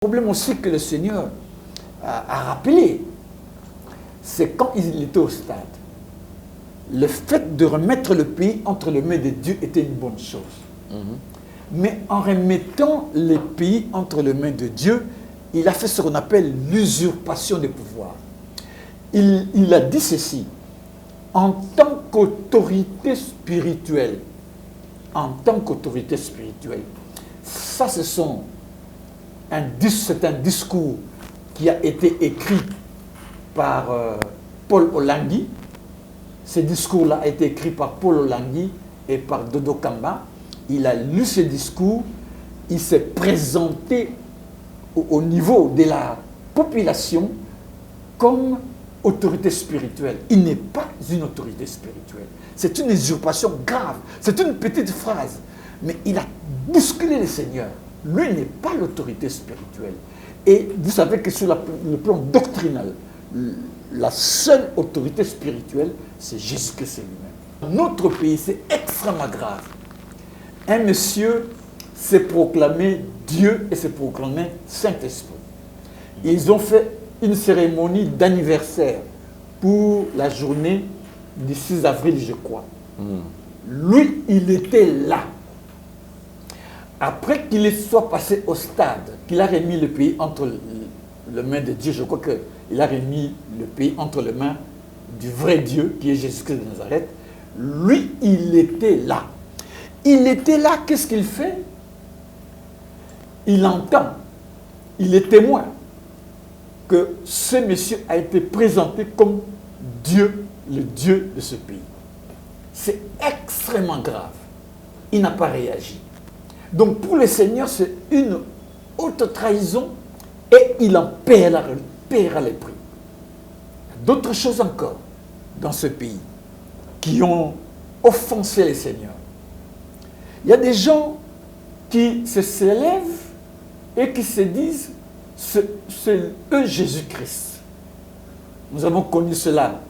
Le problème aussi que le Seigneur a rappelé, c'est quand il était au stade. Le fait de remettre le pays entre les mains de Dieu était une bonne chose. Mais en remettant les pays entre les mains de Dieu, il a fait ce qu'on appelle l'usurpation des pouvoirs. Il a dit ceci, en tant qu'autorité spirituelle, ça c'est un discours qui a été écrit par Paul Olangui. Ce discours-là a été écrit par Paul Olangui et par Dodo Kamba. Il a lu ce discours, il s'est présenté au niveau de la population comme autorité spirituelle. Il n'est pas une autorité spirituelle. C'est une usurpation grave. C'est une petite phrase. Mais il a bousculé le Seigneur. Lui n'est pas l'autorité spirituelle. Et vous savez que sur le plan doctrinal, la seule autorité spirituelle, c'est Jésus-Christ lui-même. Notre pays, c'est extrêmement grave. Un monsieur s'est proclamé Dieu et s'est proclamé Saint-Esprit. Ils ont fait une cérémonie d'anniversaire pour la journée du 6 avril, je crois. Lui, il était là. Après qu'il soit passé au stade, qu'il a remis le pays entre les mains de Dieu, je crois qu'il a remis le pays entre les mains du vrai Dieu, qui est Jésus-Christ de Nazareth, lui, il était là. Il était là, qu'est-ce qu'il fait? Il entend, il est témoin que ce monsieur a été présenté comme Dieu, le Dieu de ce pays. C'est extrêmement grave. Il n'a pas réagi. Donc pour le Seigneur, c'est une haute trahison et il en paiera les prix. D'autres choses encore dans ce pays qui ont offensé le Seigneur. Il y a des gens qui se lèvent et qui se disent c'est eux Jésus-Christ. Nous avons connu cela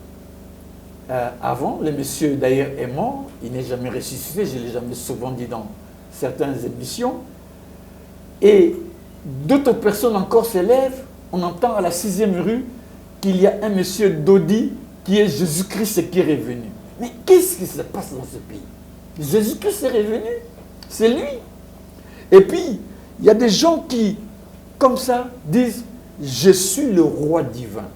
avant. Le monsieur d'ailleurs est mort, il n'est jamais ressuscité, je l'ai jamais souvent dit dans certaines émissions. Et d'autres personnes encore se lèvent. On entend à la 6e rue qu'il y a un monsieur Dodi qui est Jésus-Christ qui est revenu. Mais qu'est-ce qui se passe dans ce pays? Jésus-Christ est revenu, c'est lui. Et puis, il y a des gens qui, comme ça, disent « Je suis le roi divin ».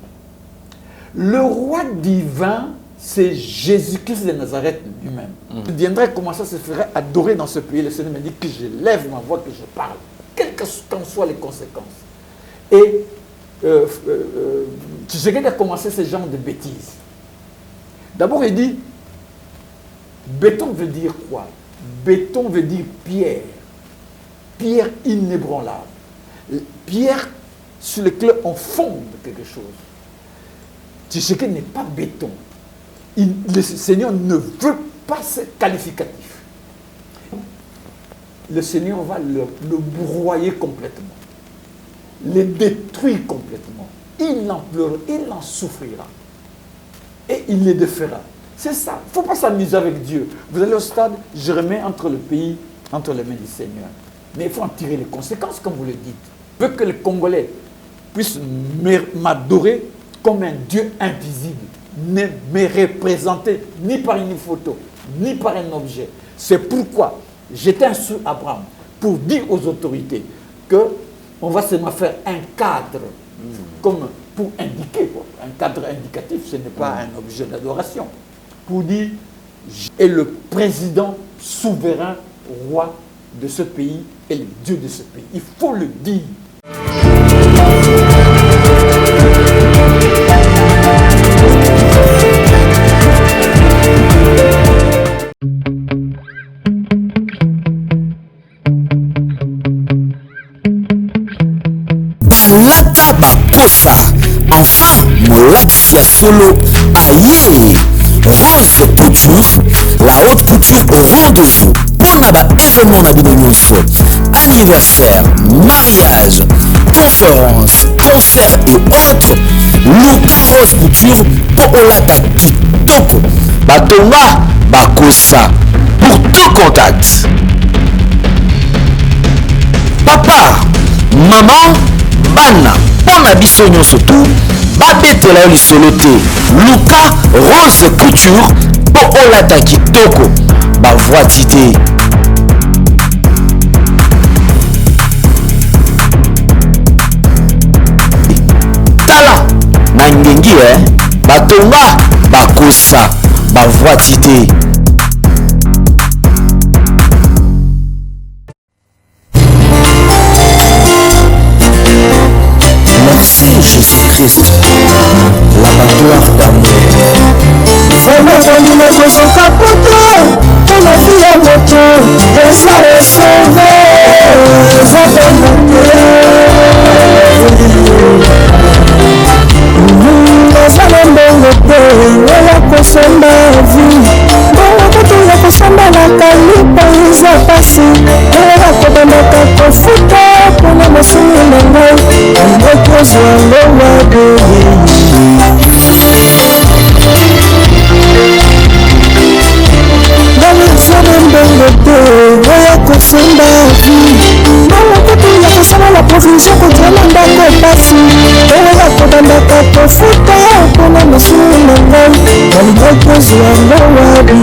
Le roi divin, c'est Jésus-Christ de Nazareth lui-même. Je viendrai comment ça se ferait adorer dans ce pays. Le Seigneur me dit que je lève ma voix, que je parle, quelles qu'en soient les conséquences. Et tu sais qu'il a commencé ce genre de bêtises. D'abord, il dit, béton veut dire quoi? Béton veut dire pierre. Pierre inébranlable. Pierre sur laquelle on fonde quelque chose. Tu sais qu'il n'est pas béton. Le Seigneur ne veut pas ce qualificatif. Le Seigneur va le broyer complètement. Le détruire complètement. Il en pleurera, il en souffrira. Et il les défera. C'est ça. Il ne faut pas s'amuser avec Dieu. Vous allez au stade, je remets entre le pays, entre les mains du Seigneur. Mais il faut en tirer les conséquences, comme vous le dites. Je veux que les Congolais puissent m'adorer comme un Dieu invisible, ne me représenter ni par une photo, ni par un objet. C'est pourquoi j'étais sur Abraham pour dire aux autorités qu'on va seulement faire un cadre, comme pour indiquer, quoi. Un cadre indicatif, ce n'est pas un objet d'adoration, pour dire est le président souverain, roi de ce pays et le Dieu de ce pays. Il faut le dire. Balata bakosa, enfin molakisi ya solo aye. Rose Couture, la haute couture au rendez-vous. Pour événement na bino nyonso, anniversaire, mariage, conférence, concert et autres, Luka Rose Couture pour olata kitoko. Batonga bakosa pour tout contact. Papa, maman, bana pona biso nyonso tu babetela yo lisolo te luka Rose Couture po olata kitoko bavwati te. Tala na ngengi batonga bakosa bavwati te. Merci Jésus-Christ, l'abattoir d'amour. Vraiment condamné pour son capoteur, pour la vie à moto, et ça est sauvé, ça fait monter. Les alemons de paix, on a consommé la vie. On a consommé la calibre, ils ont passé. On a consommé la confuta, on a consommé la main. On a consommé la vie. La provision contre l'andako pasi oya kobandaka kofuta mpona mosulu na ngai nalibokozwa ngowabi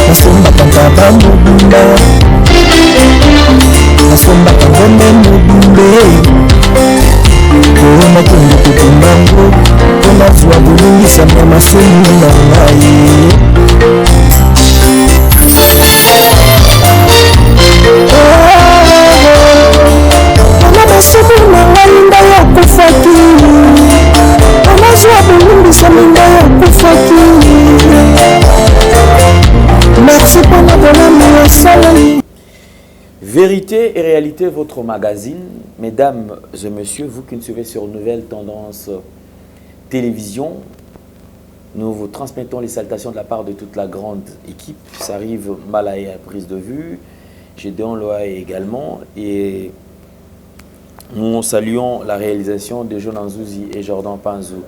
nasombaka bamobimba nasombaka ngombe mobimbe komakende kotumbango mpona zwa bolungisama masemi na ngai. Vérité et réalité, votre magazine. Mesdames et messieurs, vous qui nous suivez sur Nouvelle Tendance Télévision, nous vous transmettons les salutations de la part de toute la grande équipe. Ça arrive Malaye à prise de vue, Gédéon Loaï également, et nous saluons la réalisation de Jonan Zouzi et Jordan Panzou.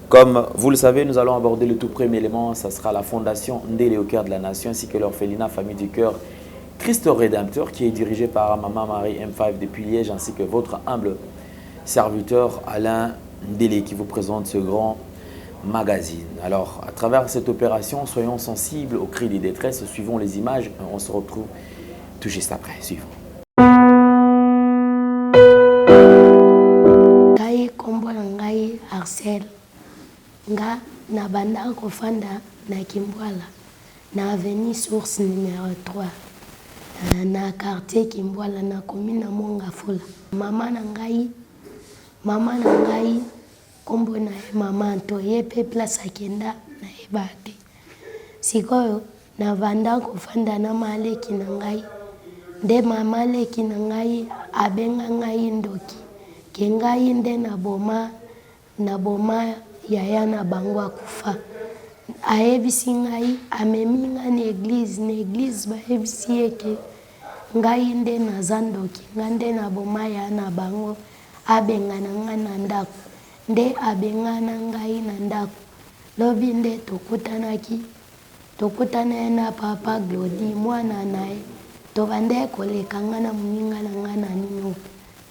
Comme vous le savez, nous allons aborder le tout premier élément, ça sera la fondation Ndélé au cœur de la nation, ainsi que l'orphelinat Famille du Cœur Christ Rédempteur, qui est dirigé par Maman Marie M5 depuis Liège, ainsi que votre humble serviteur Alain Ndélé, qui vous présente ce grand magazine. Alors, à travers cette opération, soyons sensibles aux cris des détresses, suivons les images, on se retrouve tout juste après. Suivons. Arcel nga na banda kofanda na Kimbwala na avenue Source numéro 3 na quartier Kimbwala na commune na Mongafula. Mama na ngai kombo na mama to yepe place akenda na ebate sikoyo na banda kofanda na maleki na ngai nde mama leki na ngai abenga ngai ndoki ke ngai nde na boma yaya na bango akufa ayebisi ngai amemi nga na église bayebisi eke ngai nde naza ndoki nga nde na boma yaya na bango abengana nga na ndako nde abengana ngai na ndako lobi nde tokutana na papa Glody mwana naye tobande koleka nga na moninga na nga na nino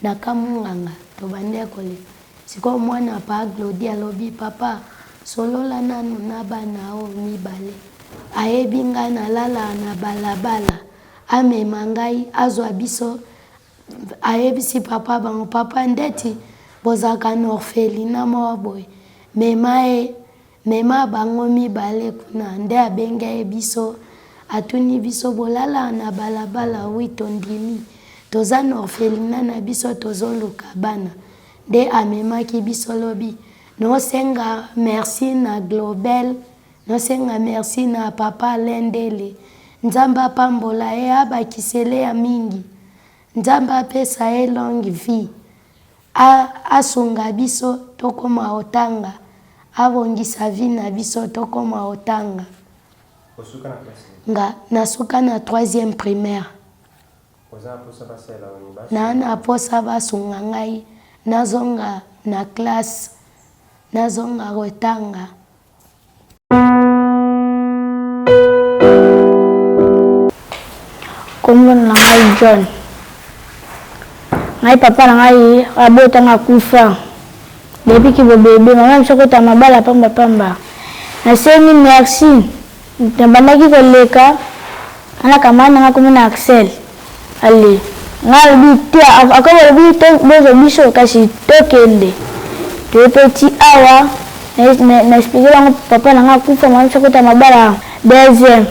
na kamunganga tobande koleka siko mwana pa Glody alobi papa solola nanu na bana o mibale ayebi nga na lala na balabala amema ngai azwa biso ayebisi papa bango papa ndeti bozaka na orphelinat moko boye mema bango mibale kuna nde abenga biso atuni biso bolala na balabala wi tondimi toza na orphelinat na biso tozoluka bana nde amemaki biso lobi nosenga merci na Globel nosenga merci na papa Lendele nzamba apambola ye abakisele ya mingi nzamba apesa ye longue vie asunga biso tokoma otanga abongisa vie na biso tokoma otanga nga nasuka na 3e primaire na posa basunga ngai nazonga na classe nazonga otanga kombo na ngai John ngai papa na ngai abotanga kufa depuis que bébé maman biso kota mabala pamba pamba nasengi merci nabandaki koleka ana kamana nga komona Axel allez ngai lobi te akaba lobi te bozo biso kasi tokende te petit awa na expliquer bango papa na nga kufa maman biso kota mabala deuxième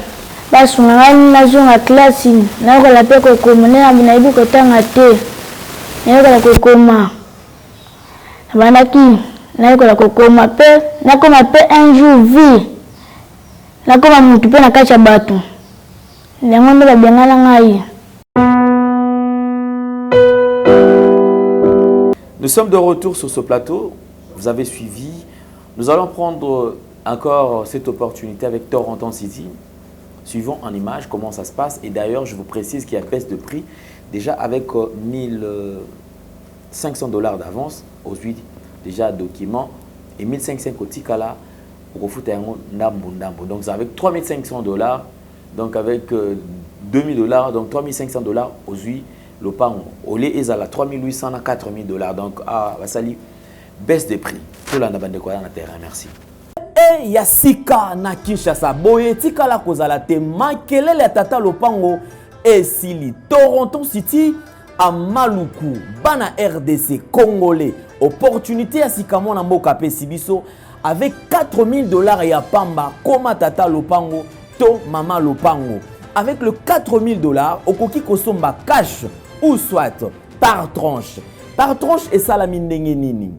basunga ngai nazonga classe nakola mpe kokoma nde nayebi kotanga te nayekola kokoma nabandaki nayekola kokoma mpe nakoma mpe un jour vie nakoma mutu mpe na kati ya bato yango nde babengana ngai. Nous sommes de retour sur ce plateau, vous avez suivi. Nous allons prendre encore cette opportunité avec Toronto City. Suivons en image comment ça se passe. Et d'ailleurs, je vous précise qu'il y a baisse de prix. Déjà avec 1500 $ d'avance, aujourd'hui déjà document, et 1500 kotikala pour foutre un ndambo. Donc c'est avec 3500 $, donc avec 2000 $, donc 3500 $ aujourd'hui. Le pan au lait est à la 3800 à 4000 $. Donc, Vasali, baisse de prix. Tout le monde a terrain. Merci. Et Yasika na Kinshasa. Boye tika la kozala te makelele tata lopango et sili Toronto City à Maluku bana RDC congolais. Opportunité à Sikamo na mboka pe sibiso avec 4000 $ ya pamba koma tata lopango to mama lopango. Avec le 4000 $, okoki kosomba cash ou soit par tranche. Par tranche et salamine nini.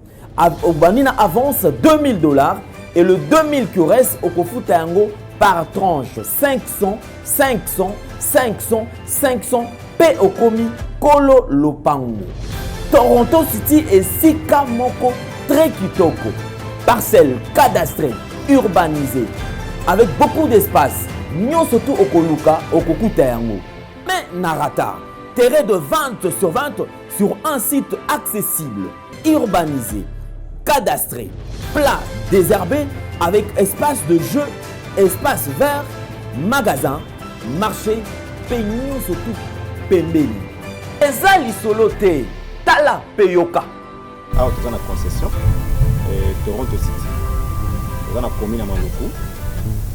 Obanina avance 2000 $ et le 2000 qui reste okofuta yango par tranche 500, 500, 500, 500 pe okomi kolo lopango. Toronto City et Sika moko très kitoko. Parcelle cadastrée, urbanisée avec beaucoup d'espace. Nyon surtout au Koluka, au Kokuta yango. Mais Narata, terrain de vente sur un site accessible, urbanisé, cadastré, plat, désherbé, avec espace de jeu, espace vert, magasin, marché, peignon surtout, pembeli. Ezali solote, tala peyoka. Alors, tu as une concession, Toronto City. Tu as une commune à Maluku.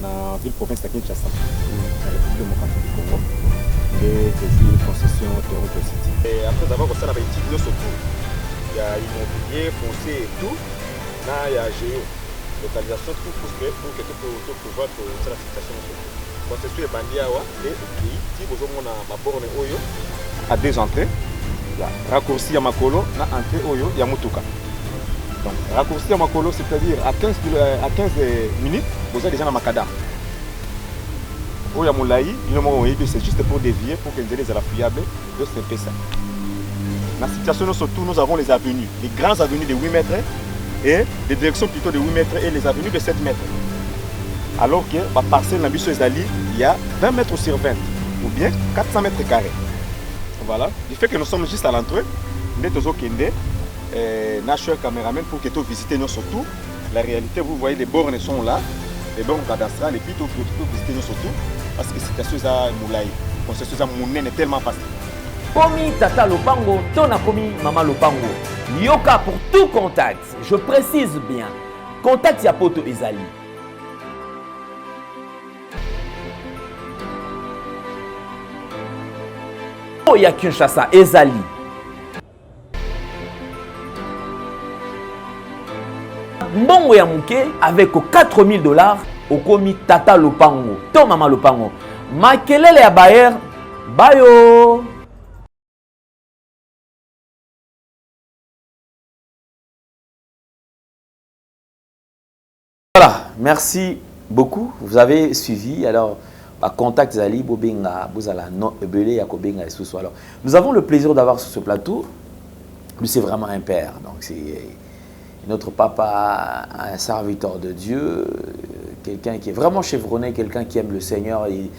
Na ville province de Kinshasa, la République démocratique du Congo, et des concessions Toronto City. Et après avoir commencé à étudier surtout, il y a immobilier, foncier et tout, là il y a géo, localisation, tout pour que tu puisses pouvoir faire la situation. Concession est bandit et puis si vous avez ma borne Oyo, à deux entrées, raccourci à Makolo, na entrée Oyo, il y a Mutuka. Donc, raccourci à Makolo, c'est-à-dire à 15 minutes, vous êtes déjà dans Makada. Au Yamoulaï, c'est juste pour dévier, pour que les élèves soient fiables, de ce fait ça. Dans la situation, surtout, nous avons les avenues, les grandes avenues de 8 mètres et des directions plutôt de 8 mètres et les avenues de 7 mètres. Alors que la parcelle dans Bissau Ezali, il y a 20 mètres sur 20 ou bien 400 mètres carrés. Voilà. Du fait que nous sommes juste à l'entrée, nous sommes National caméraman pour que tu visites nous surtout. La réalité, vous voyez, les bornes sont là, les bornes cadastrales, et puis tu peux visiter nous surtout parce que c'est situation à Moulaï. Concession à Mounen est tellement facile. Komi tata lopango, tona komi mama lopango. Yoka pour tout contact. Je précise bien. Contact ya poto ezali. Ya Kinshasa ezali. Mbongo ya muke avec 4000 $, okomi tata lopango, to mama lopango. Makelele ya bayer, bayo. Voilà, merci beaucoup. Vous avez suivi. Alors, contact Zali, Bobenga, Bozala, non, Ebele, Yakobenga et Sousso. Alors, nous avons le plaisir d'avoir sur ce plateau. Lui, c'est vraiment un père. Donc, c'est notre papa, un serviteur de Dieu, quelqu'un qui est vraiment chevronné, quelqu'un qui aime le Seigneur. Et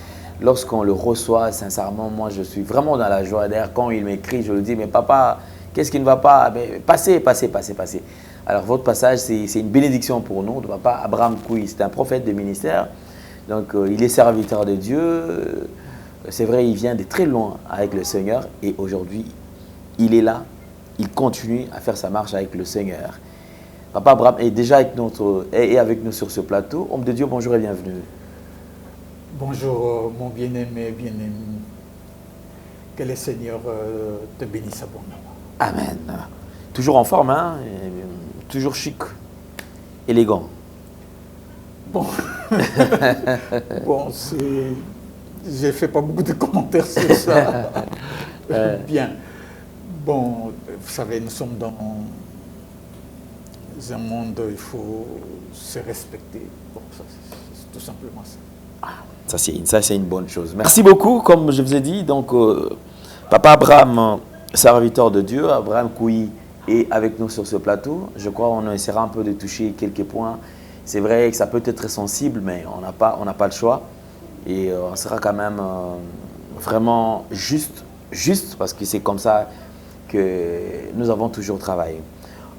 lorsqu'on le reçoit, sincèrement, moi, je suis vraiment dans la joie. D'ailleurs, quand il m'écrit, je lui dis, mais papa, qu'est-ce qui ne va pas? Mais passez. Alors, votre passage, c'est une bénédiction pour nous. Le papa Abraham Kouy, c'est un prophète de ministère. Donc, il est serviteur de Dieu. C'est vrai, il vient de très loin avec le Seigneur. Et aujourd'hui, il est là il continue à faire sa marche avec le Seigneur. Papa Abraham est déjà avec nous sur ce plateau. Homme de Dieu, bonjour et bienvenue. Bonjour mon bien-aimé, bien-aimé. Que le Seigneur te bénisse abondamment. Amen. Toujours en forme, hein? Toujours chic, élégant. Bon, bon, j'ai fait pas beaucoup de commentaires sur ça. Bien. Bon, vous savez, nous sommes dans un monde où il faut se respecter. Bon, c'est tout simplement ça. Ça, c'est une bonne chose. Merci beaucoup, comme je vous ai dit. Donc, Papa Abraham, serviteur de Dieu, Abraham Kouyi est avec nous sur ce plateau. Je crois qu'on essaiera un peu de toucher quelques points. C'est vrai que ça peut être très sensible, mais on n'a pas le choix. Et on sera quand même vraiment juste, parce que c'est comme ça que nous avons toujours travaillé.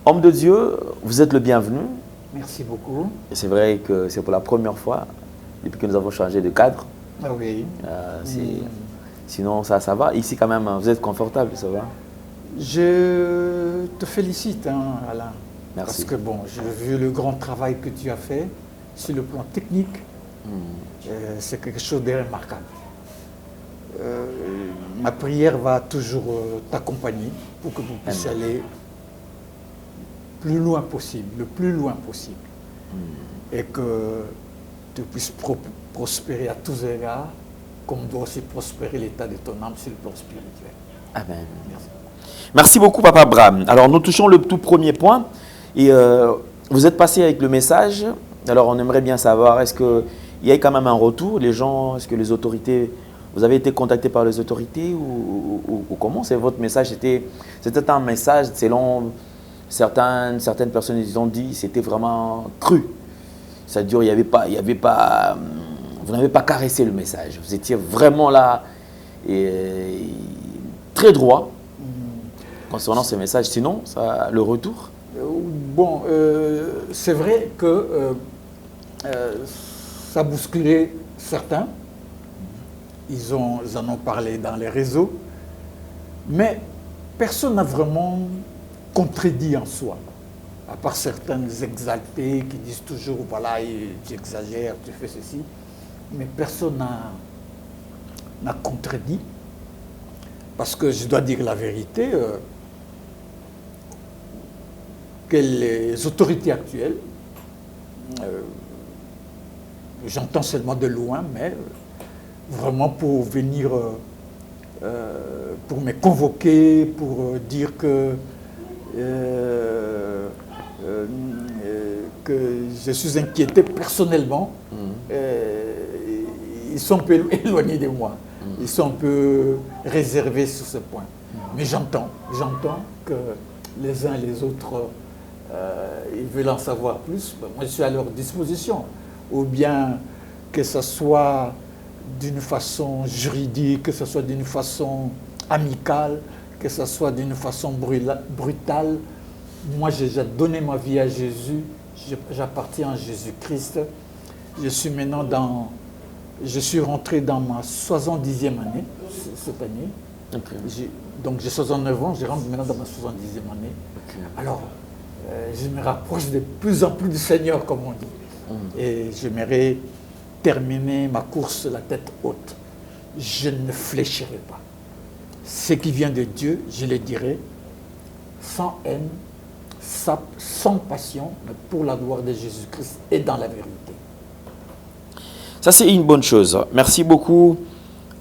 Homme de Dieu, vous êtes le bienvenu. Merci beaucoup. Et c'est vrai que c'est pour la première fois depuis que nous avons changé de cadre. Ah oui. Sinon, ça va. Ici, quand même, vous êtes confortable, ça va? Je te félicite, hein, Alain. Merci. Parce que, bon, j'ai vu le grand travail que tu as fait sur le plan technique. C'est quelque chose de remarquable. Ma prière va toujours t'accompagner pour que vous puissiez aller le plus loin possible. Et que tu puisses prospérer à tous égards, comme doit aussi prospérer l'état de ton âme sur le plan spirituel. Amen. Merci beaucoup, Papa Abraham. Alors, nous touchons le tout premier point. Et vous êtes passé avec le message. Alors, on aimerait bien savoir, est-ce qu'il y a quand même un retour? Les gens, est-ce que les autorités, vous avez été contacté par les autorités ou comment? C'est votre message? C'était un message, selon certaines personnes, ils ont dit, c'était vraiment cru. C'est-à-dire, il y avait pas, vous n'avez pas caressé le message. Vous étiez vraiment là, et très droit concernant ce message. Sinon, le retour? Bon, c'est vrai que ça bousculait certains. Ils en ont parlé dans les réseaux. Mais personne n'a vraiment contredit en soi. À part certains exaltés qui disent toujours, voilà, tu exagères, tu fais ceci. Mais personne n'a contredit. Parce que je dois dire la vérité, que les autorités actuelles, j'entends seulement de loin, mais vraiment pour venir, pour me convoquer, pour dire que je suis inquiété personnellement, ils sont un peu éloignés de moi. Ils sont un peu réservés sur ce point. Mais j'entends que les uns et les autres, ils veulent en savoir plus. Moi, je suis à leur disposition. Ou bien que ce soit d'une façon juridique, que ce soit d'une façon amicale, que ce soit d'une façon brutale. Moi, j'ai déjà donné ma vie à Jésus. J'appartiens à Jésus-Christ. Je suis maintenant je suis rentré dans ma 70e année, cette année. Okay. Donc j'ai 69 ans, je rentre maintenant dans ma 70e année. Okay. Alors, je me rapproche de plus en plus du Seigneur, comme on dit. Et j'aimerais terminer ma course la tête haute. Je ne fléchirai pas. Ce qui vient de Dieu, je le dirai, sans haine, sans passion, mais pour la gloire de Jésus-Christ et dans la vérité. Ça, c'est une bonne chose. Merci beaucoup,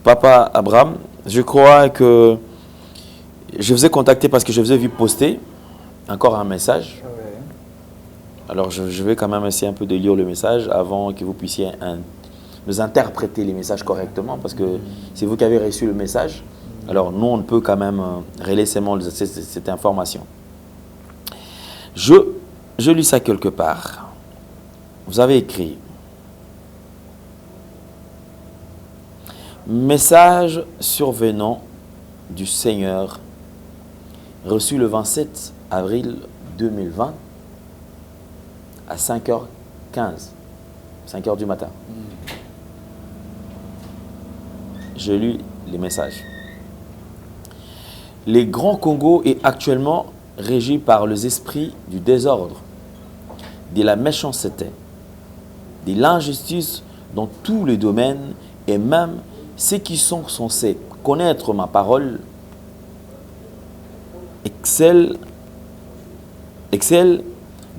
Papa Abraham. Je crois que je vous ai contacté parce que je vous ai vu poster encore un message. Ouais. Alors, je vais quand même essayer un peu de lire le message avant que vous puissiez nous interpréter les messages correctement, parce que c'est vous qui avez reçu le message. Alors, nous, on peut quand même relayer seulement cette information. Je lis ça quelque part. Vous avez écrit: message survenant du Seigneur, reçu le 27 avril 2020 à 5h15, 5h du matin. Je lis les messages. Le Grand Congo est actuellement régi par les esprits du désordre, de la méchanceté, de l'injustice dans tous les domaines, et même ceux qui sont censés connaître ma parole excellent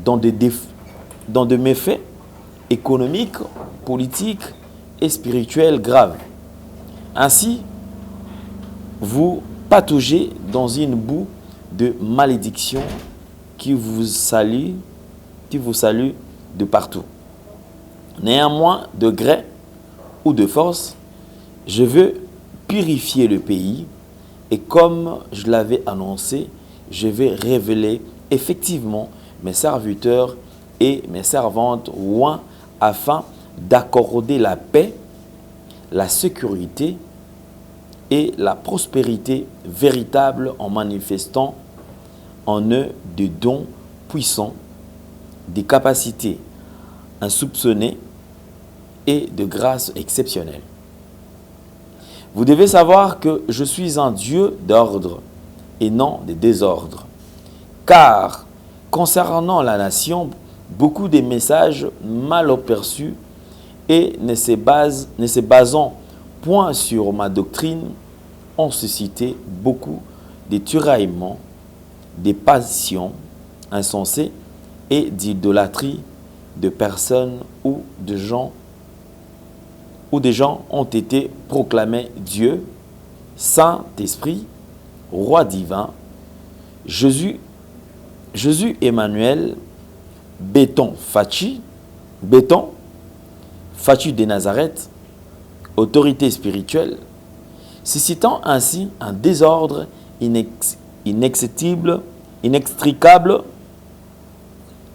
dans des méfaits économiques, politiques et spirituels graves. Ainsi, vous pataugez dans une boue de malédiction qui vous salue de partout. Néanmoins, de gré ou de force, je veux purifier le pays, et comme je l'avais annoncé, je vais révéler effectivement mes serviteurs et mes servantes loin, afin d'accorder la paix, la sécurité et la prospérité véritable, en manifestant en eux des dons puissants, des capacités insoupçonnées et de grâces exceptionnelles. Vous devez savoir que je suis un Dieu d'ordre et non de désordre. Car, concernant la nation, beaucoup de messages mal aperçus et ne se basant point sur ma doctrine ont suscité beaucoup de tiraillements, des passions insensées et d'idolâtrie de personnes ou de gens ont été proclamés Dieu, Saint-Esprit, Roi divin, Jésus Emmanuel, Béton Fachi de Nazareth, autorité spirituelle, suscitant ainsi un désordre inextricable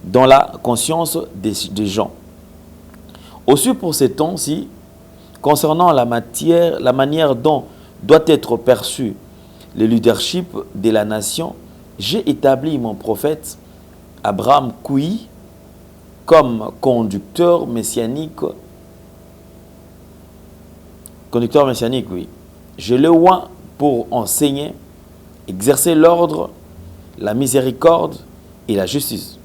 dans la conscience des gens. Aussi pour ces temps-ci, concernant la manière dont doit être perçu le leadership de la nation, j'ai établi mon prophète Abraham Kouyi comme conducteur messianique, oui. Je le oins pour enseigner, exercer l'ordre, la miséricorde et la justice.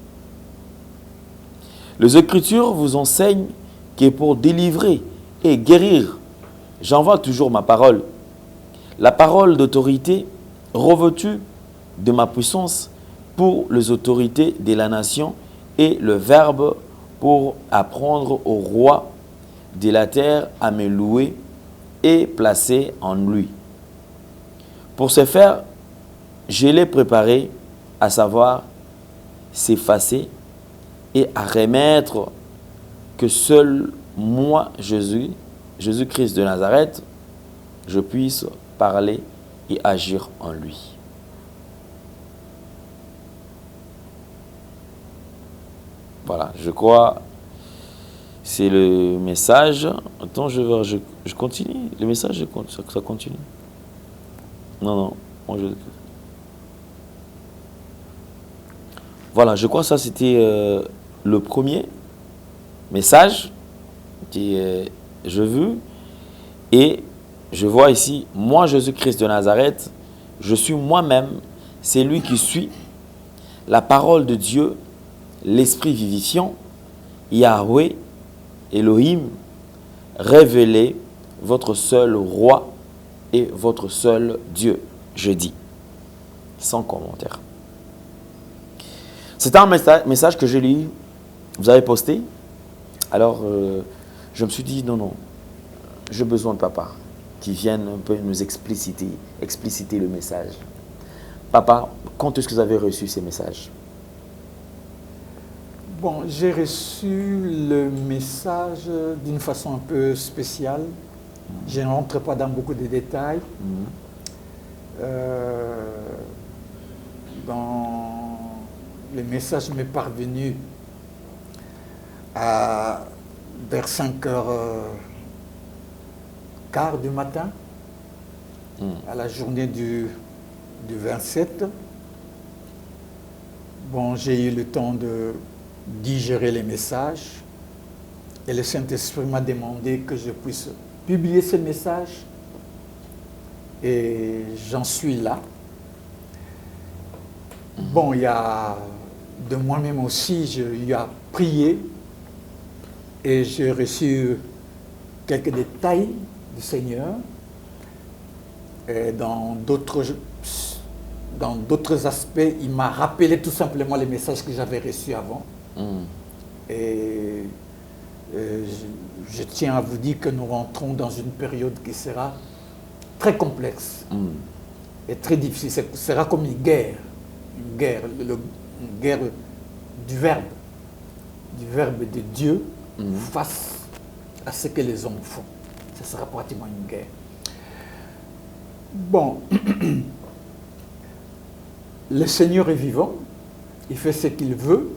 Les Écritures vous enseignent que pour délivrer et guérir, j'envoie toujours ma parole. La parole d'autorité revêtue de ma puissance pour les autorités de la nation et le verbe pour apprendre au roi de la terre à me louer et placer en lui. Pour ce faire, je l'ai préparé, à savoir s'effacer et à remettre que seul moi, Jésus-Christ de Nazareth, je puisse parler et agir en lui. Voilà, je crois c'est le message. Attends, je continue. Le message, ça continue. Non. Voilà, je crois que ça c'était le premier message que je veux. Et je vois ici, moi Jésus-Christ de Nazareth, je suis moi-même, c'est lui qui suit la parole de Dieu, l'Esprit vivifiant, Yahweh, Elohim, révélé, votre seul roi et votre seul Dieu, je dis, sans commentaire. C'est un message que j'ai lu, vous avez posté. Alors, je me suis dit, non, j'ai besoin de papa qui vienne un peu nous expliciter le message. Papa, quand est-ce que vous avez reçu ces messages? Bon, j'ai reçu le message d'une façon un peu spéciale. Je ne rentre pas dans beaucoup de détails. Le message m'est parvenu vers 5h15 du matin, à la journée du 27. Bon, j'ai eu le temps de digérer les messages et le Saint-Esprit m'a demandé que je puisse publier ce message et j'en suis là. Bon, il y a de moi-même aussi, j'ai eu à prier et j'ai reçu quelques détails du Seigneur. Et dans d'autres aspects, il m'a rappelé tout simplement les messages que j'avais reçus avant. Et je tiens à vous dire que nous rentrons dans une période qui sera très complexe et très difficile. Ce sera comme une guerre du verbe de Dieu face à ce que les hommes font. Ce sera pratiquement une guerre. Bon, le Seigneur est vivant, il fait ce qu'il veut.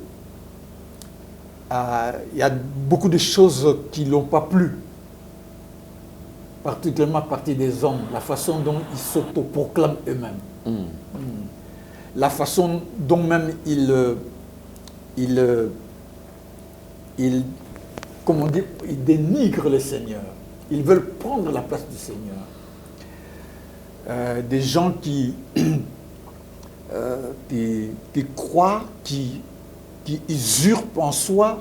Il y a beaucoup de choses qui ne l'ont pas plu, particulièrement à partir des hommes, la façon dont ils s'autoproclament eux-mêmes. La façon dont même ils dénigrent le Seigneur. Ils veulent prendre la place du Seigneur. Des gens qui croient, qui usurpent en soi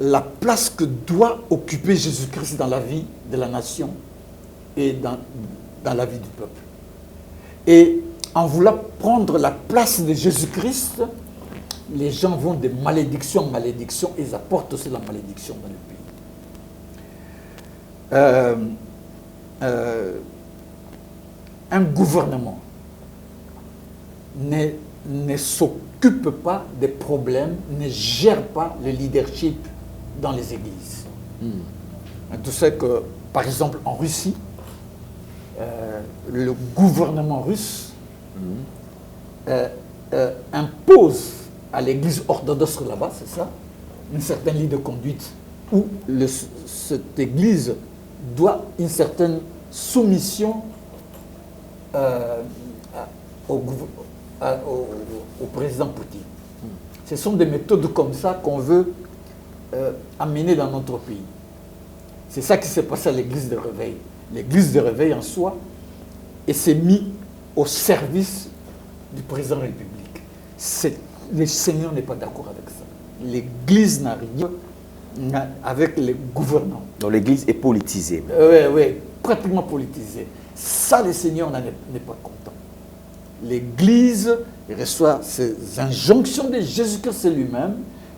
la place que doit occuper Jésus-Christ dans la vie de la nation et dans la vie du peuple. Et en voulant prendre la place de Jésus-Christ, les gens vont de malédiction en malédiction et ils apportent aussi la malédiction dans le pays. Un gouvernement ne s'occupe pas des problèmes, ne gère pas le leadership dans les églises. Tu sais que, par exemple, en Russie, le gouvernement russe impose à l'église orthodoxe là-bas, c'est ça, une certaine ligne de conduite où cette église doit une certaine soumission au président Poutine. Ce sont des méthodes comme ça qu'on veut amener dans notre pays. C'est ça qui s'est passé à l'église de réveil. L'église de réveil en soi, et s'est mis au service du président de la République. Le Seigneur n'est pas d'accord avec ça. L'église n'a rien avec les gouvernants. Donc l'église est politisée. Oui, pratiquement politisée. Ça, le Seigneur n'est pas content. L'Église reçoit ces injonctions de Jésus-Christ lui-même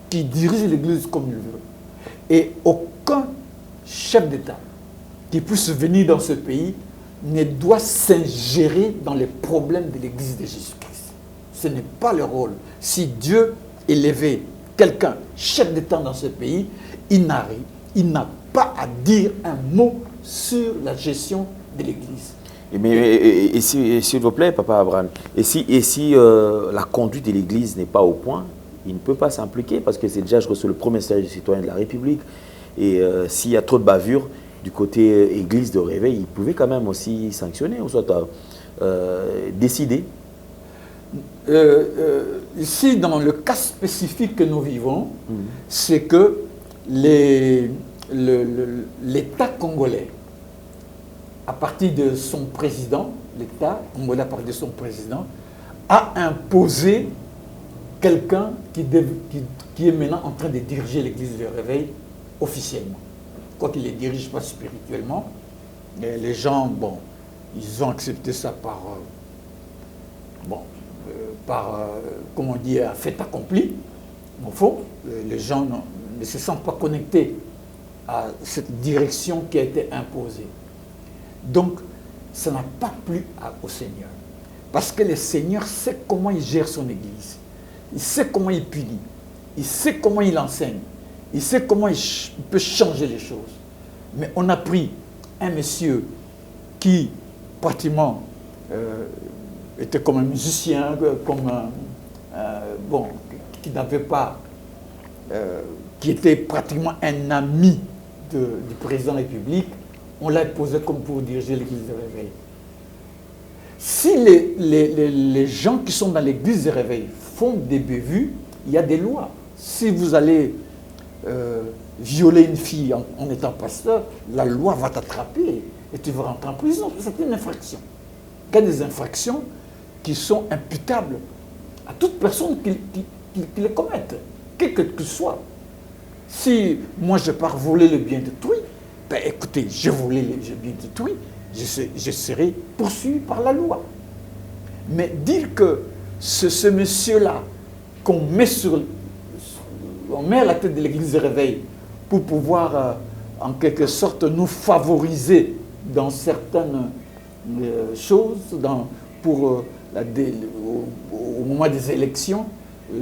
qui dirige l'Église comme il veut. Et aucun chef d'État qui puisse venir dans ce pays ne doit s'ingérer dans les problèmes de l'Église de Jésus-Christ. Ce n'est pas le rôle. Si Dieu élevait quelqu'un, chef d'État dans ce pays, il n'a pas à dire un mot sur la gestion de l'Église. Et s'il vous plaît, Papa Abraham, et si la conduite de l'Église n'est pas au point, il ne peut pas s'impliquer parce que c'est déjà, je reçois le premier message du citoyen de la République. Et s'il y a trop de bavures du côté Église de réveil, il pouvait quand même aussi sanctionner ou soit décider. Ici, dans le cas spécifique que nous vivons, c'est que l'État congolais, à partir de son président, l'État congolais à partir de son président, a imposé quelqu'un qui est maintenant en train de diriger l'Église de réveil officiellement. Quoi qu'il ne les dirige pas spirituellement, mais les gens, bon, ils ont accepté ça comment on dit, fait accompli. Au fond, les gens ne se sentent pas connectés à cette direction qui a été imposée. Donc, ça n'a pas plu au Seigneur. Parce que le Seigneur sait comment il gère son Église. Il sait comment il punit. Il sait comment il enseigne. Il sait comment il peut changer les choses. Mais on a pris un monsieur qui, pratiquement, était comme un musicien, qui n'avait pas... qui était pratiquement un ami du président de la République. On l'a posé comme pour diriger l'Église de réveil. Si les gens qui sont dans l'Église de réveil font des bévues, il y a des lois. Si vous allez violer une fille en étant pasteur, la loi va t'attraper et tu vas rentrer en prison. C'est une infraction. Il y a des infractions qui sont imputables à toute personne qui les commette, quel que ce soit. Si moi je pars voler le bien d'autrui, ben écoutez, je volais le bien d'autrui, je serai poursuivi par la loi. Mais dire que ce monsieur-là, qu'on met on met à la tête de l'église de réveil pour pouvoir, en quelque sorte, nous favoriser dans certaines choses, au moment des élections,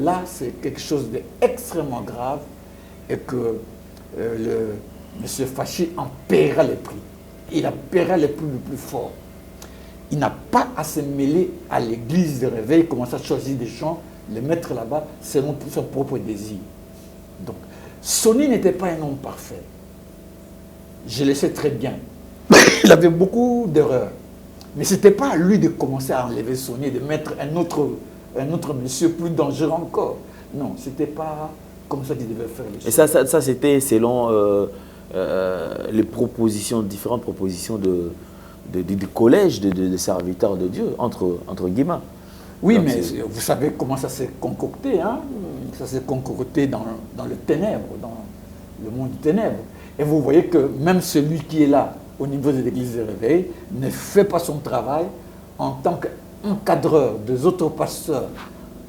là, c'est quelque chose d'extrêmement grave et que M. Fachi en paiera les prix. Il en paiera les prix le plus fort. Il n'a pas à se mêler à l'église de réveil, commencer à choisir des gens, les mettre là-bas selon son propre désir. Donc, Sonny n'était pas un homme parfait. Je le sais très bien. Il avait beaucoup d'erreurs. Mais ce n'était pas à lui de commencer à enlever Sonny et de mettre un autre monsieur plus dangereux encore. Non, ce n'était pas comme ça qu'il devait faire les choses. Et ça c'était selon les propositions, différentes propositions du collège de serviteurs de Dieu, entre guillemets. Oui, donc, mais vous savez comment ça s'est concocté, hein? Ça s'est concocté dans le ténèbre, dans le monde du ténèbre. Et vous voyez que même celui qui est là, au niveau de l'église de réveil, ne fait pas son travail en tant qu'encadreur des autres pasteurs,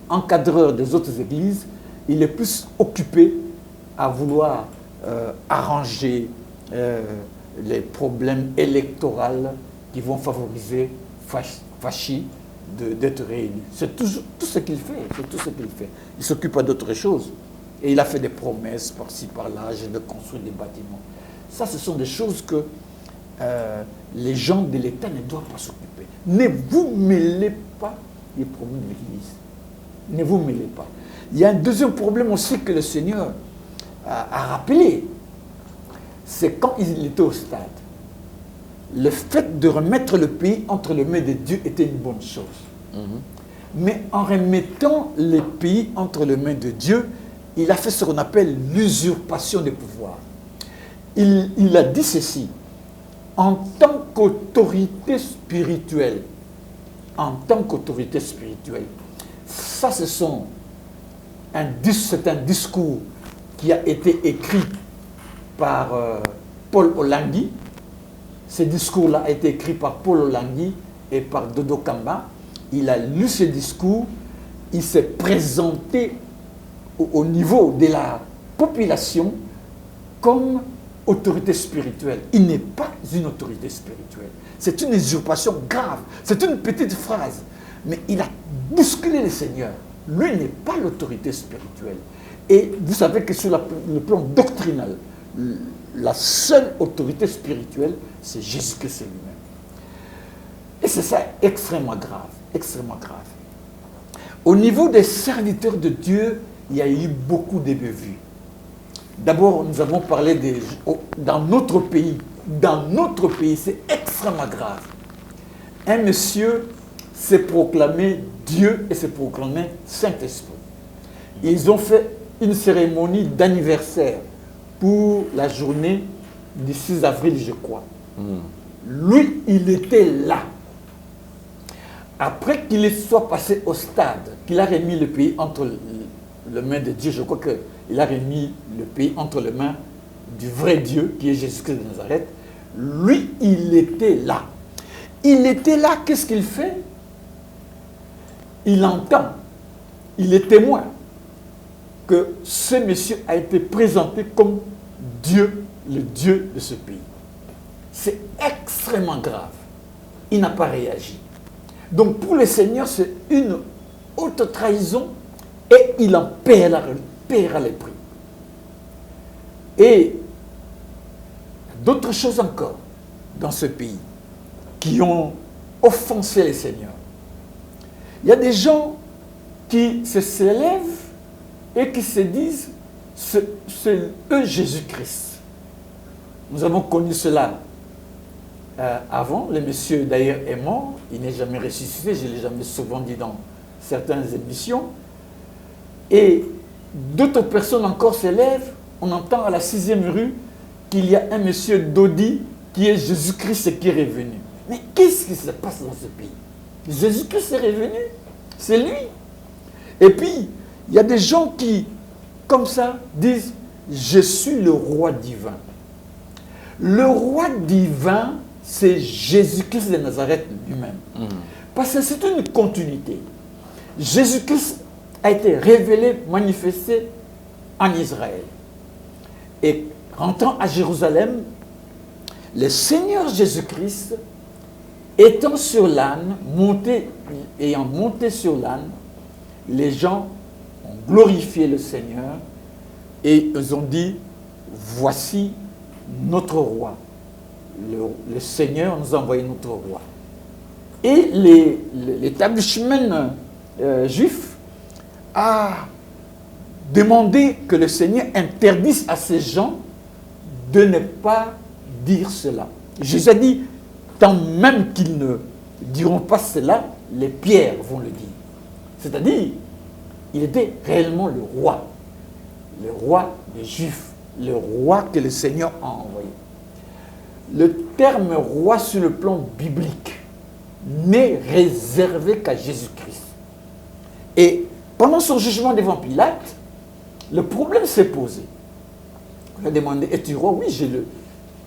encadreur des autres églises. Il est plus occupé à vouloir arranger les problèmes électoraux qui vont favoriser Fachi d'être réélu. C'est tout ce qu'il fait. C'est tout ce qu'il fait. Il ne s'occupe pas d'autre chose. Et il a fait des promesses par-ci, par-là, je vais construire des bâtiments. Ça, ce sont des choses que les gens de l'État ne doivent pas s'occuper. Ne vous mêlez pas des problèmes de l'Église. Ne vous mêlez pas. Il y a un deuxième problème aussi que le Seigneur a rappelé. C'est quand il était au stade. Le fait de remettre le pays entre les mains de Dieu était une bonne chose. Mais en remettant les pays entre les mains de Dieu, il a fait ce qu'on appelle l'usurpation des pouvoirs. Il a dit ceci: en tant qu'autorité spirituelle, ça c'est un discours qui a été écrit par Paul Olangui. Ce discours-là a été écrit par Paul Olangui et par Dodo Kamba. Il a lu ce discours, il s'est présenté au niveau de la population comme autorité spirituelle. Il n'est pas une autorité spirituelle. C'est une usurpation grave. C'est une petite phrase. Mais il a bousculé le Seigneur. Lui n'est pas l'autorité spirituelle. Et vous savez que sur le plan doctrinal, la seule autorité spirituelle, c'est Jésus-Christ lui-même. Et c'est ça extrêmement grave, extrêmement grave. Au niveau des serviteurs de Dieu, il y a eu beaucoup de bévues. D'abord, nous avons parlé dans notre pays, c'est extrêmement grave. Un monsieur s'est proclamé Dieu et s'est proclamé Saint-Esprit. Ils ont fait une cérémonie d'anniversaire pour la journée du 6 avril, je crois. Lui, il était là. Après qu'il soit passé au stade, qu'il a remis le pays entre les mains de Dieu, je crois qu'il a remis le pays entre les mains du vrai Dieu, qui est Jésus-Christ de Nazareth. Lui, il était là. Il était là, qu'est-ce qu'il fait? Il entend, il est témoin que ce monsieur a été présenté comme Dieu, le Dieu de ce pays. C'est extrêmement grave. Il n'a pas réagi. Donc pour le Seigneur, c'est une haute trahison et il en paiera les prix. Et d'autres choses encore dans ce pays qui ont offensé le Seigneur. Il y a des gens qui se lèvent et qui se disent c'est eux Jésus-Christ. Nous avons connu cela avant. Le monsieur d'ailleurs est mort, il n'est jamais ressuscité, je l'ai jamais souvent dit dans certaines émissions. Et d'autres personnes encore se lèvent. On entend à la 6e rue qu'il y a un monsieur Dodi qui est Jésus-Christ qui est revenu. Mais qu'est-ce qui se passe dans ce pays? Jésus-Christ est revenu, c'est lui. Et puis, il y a des gens qui, comme ça, disent « Je suis le roi divin ». Le roi divin, c'est Jésus-Christ de Nazareth lui-même. Parce que c'est une continuité. Jésus-Christ a été révélé, manifesté en Israël. Et rentrant à Jérusalem, le Seigneur Jésus-Christ, étant sur l'âne, ayant monté sur l'âne, les gens ont glorifié le Seigneur et ils ont dit, voici notre roi. Le Seigneur nous a envoyé notre roi. Et l'établissement juif a demandé que le Seigneur interdise à ces gens de ne pas dire cela. Jésus a dit, tant même qu'ils ne diront pas cela, les pierres vont le dire. C'est-à-dire, il était réellement le roi des Juifs, le roi que le Seigneur a envoyé. Le terme roi sur le plan biblique n'est réservé qu'à Jésus-Christ. Et pendant son jugement devant Pilate, le problème s'est posé. On a demandé, es-tu roi? Oui, il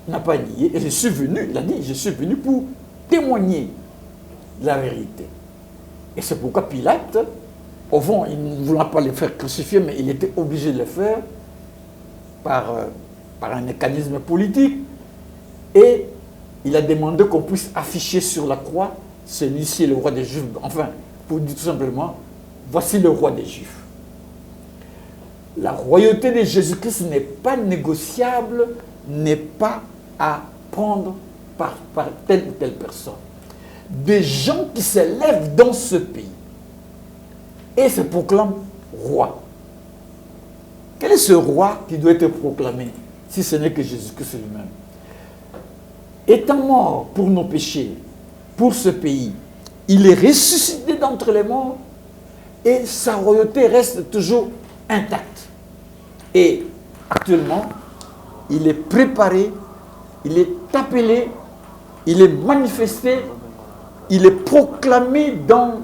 n'a pas nié. Et je suis venu, il a dit, je suis venu pour témoigner la vérité. Et c'est pourquoi Pilate, au fond, il ne voulait pas le faire crucifier, mais il était obligé de le faire par un mécanisme politique. Et il a demandé qu'on puisse afficher sur la croix, celui-ci est le roi des Juifs. Enfin, pour dire tout simplement, voici le roi des Juifs. La royauté de Jésus-Christ n'est pas négociable, n'est pas à prendre par telle ou telle personne. Des gens qui se lèvent dans ce pays et se proclament roi. Quel est ce roi qui doit être proclamé si ce n'est que Jésus-Christ lui-même? Étant mort pour nos péchés, pour ce pays, il est ressuscité d'entre les morts et sa royauté reste toujours intacte. Et actuellement, il est préparé, il est appelé, il est manifesté, il est proclamé dans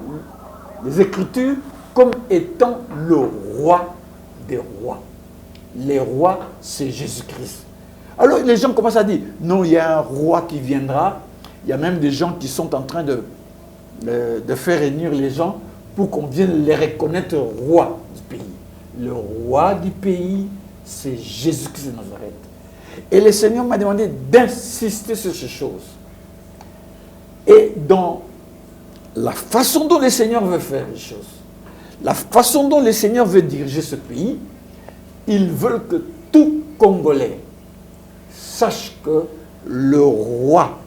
les Écritures comme étant le roi des rois. Les rois, c'est Jésus-Christ. Alors les gens commencent à dire, non, il y a un roi qui viendra. Il y a même des gens qui sont en train de faire réunir les gens pour qu'on vienne les reconnaître rois du pays. Le roi du pays, c'est Jésus-Christ de Nazareth. Et le Seigneur m'a demandé d'insister sur ces choses. Et dans la façon dont le Seigneur veut faire les choses, la façon dont le Seigneur veut diriger ce pays, ils veulent que tout Congolais sache que le roi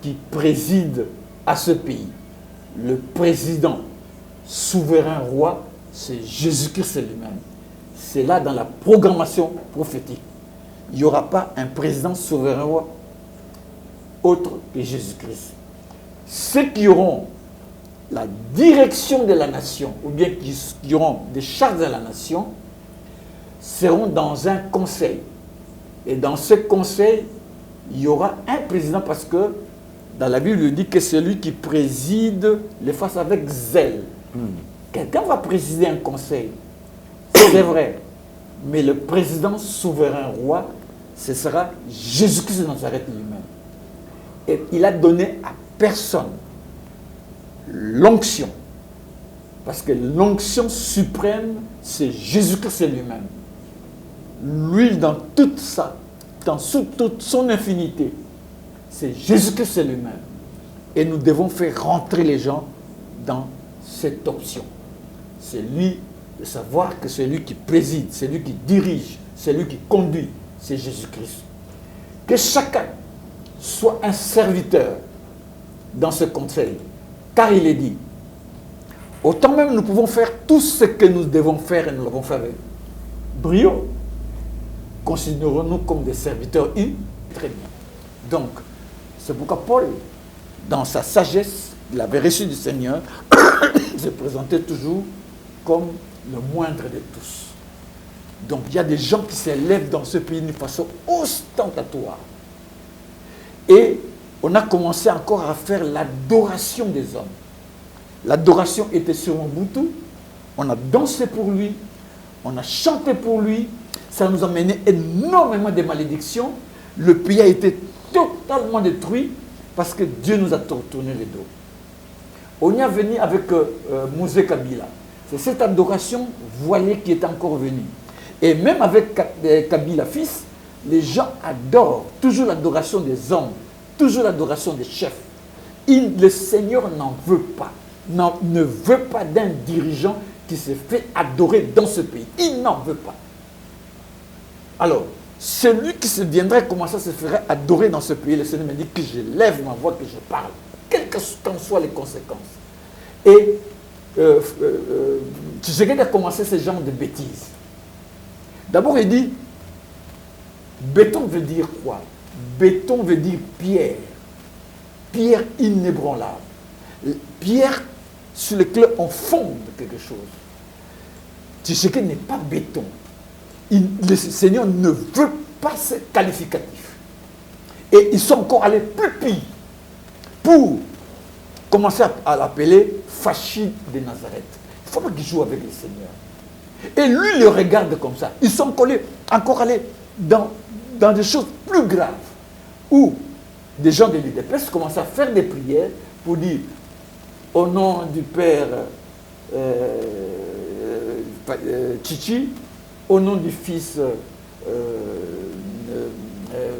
qui préside à ce pays, le président souverain roi, c'est Jésus-Christ lui-même. C'est là dans la programmation prophétique. Il n'y aura pas un président souverain roi autre que Jésus-Christ. Ceux qui auront la direction de la nation, ou bien qui auront des charges de la nation, seront dans un conseil. Et dans ce conseil, il y aura un président parce que dans la Bible, il dit que c'est lui qui préside les fasse avec zèle. Quelqu'un va présider un conseil, c'est vrai, mais le président souverain roi, ce sera Jésus-Christ de Nazareth lui-même. Et il a donné à personne l'onction, parce que l'onction suprême, c'est Jésus-Christ lui-même. Lui, dans toute toute son infinité, c'est Jésus-Christ lui-même. Et nous devons faire rentrer les gens dans cette option. C'est lui de savoir que c'est lui qui préside, c'est lui qui dirige, c'est lui qui conduit, c'est Jésus-Christ. Que chacun soit un serviteur dans ce conseil, car il est dit, autant même nous pouvons faire tout ce que nous devons faire et nous l'avons fait avec brio, considérons-nous comme des serviteurs très bien. Donc, c'est pourquoi Paul, dans sa sagesse, il avait reçu du Seigneur, se présentait toujours comme le moindre de tous. Donc, il y a des gens qui s'élèvent dans ce pays d'une façon ostentatoire. Et on a commencé encore à faire l'adoration des hommes. L'adoration était sur Mobutu, on a dansé pour lui, on a chanté pour lui, ça nous a mené énormément de malédictions. Le pays a été totalement détruit parce que Dieu nous a tourné le dos. On y est venu avec Mouzé Kabila. C'est cette adoration voilée qui est encore venue. Et même avec Kabila fils, les gens adorent toujours l'adoration des hommes, toujours l'adoration des chefs. Le Seigneur n'en veut pas, ne veut pas d'un dirigeant qui se fait adorer dans ce pays. Il n'en veut pas. Alors, celui qui se viendrait, comment ça se ferait adorer dans ce pays, le Seigneur me dit que je lève ma voix, que je parle, quelles qu'en soient les conséquences. Et Tshisekedi a commencé ce genre de bêtises. D'abord, il dit, béton veut dire quoi? Béton veut dire pierre. Pierre inébranlable. Pierre sur laquelle on fonde quelque chose. Tshisekedi n'est pas béton. Le Seigneur ne veut pas ce qualificatif. Et ils sont encore allés plus pire pour commencer à l'appeler Fachi de Nazareth. Il ne faut pas qu'il joue avec le Seigneur. Et lui le regarde comme ça. Ils sont encore allés dans des choses plus graves, où des gens de l'UDPS commencent à faire des prières pour dire au nom du Père Chichi, au nom du Fils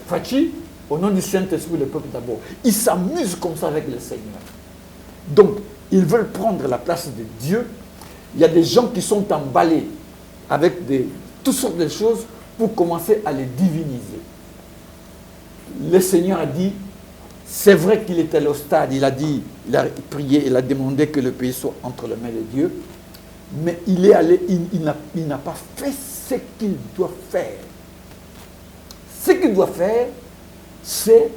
Fachi, au nom du Saint-Esprit, le peuple d'abord. Ils s'amusent comme ça avec le Seigneur. Donc, ils veulent prendre la place de Dieu. Il y a des gens qui sont emballés avec toutes sortes de choses pour commencer à les diviniser. Le Seigneur a dit, c'est vrai qu'il était au stade, il a dit, il a prié, il a demandé que le pays soit entre les mains de Dieu, mais il est allé, il n'a pas fait ce qu'il doit faire. Ce qu'il doit faire, c'est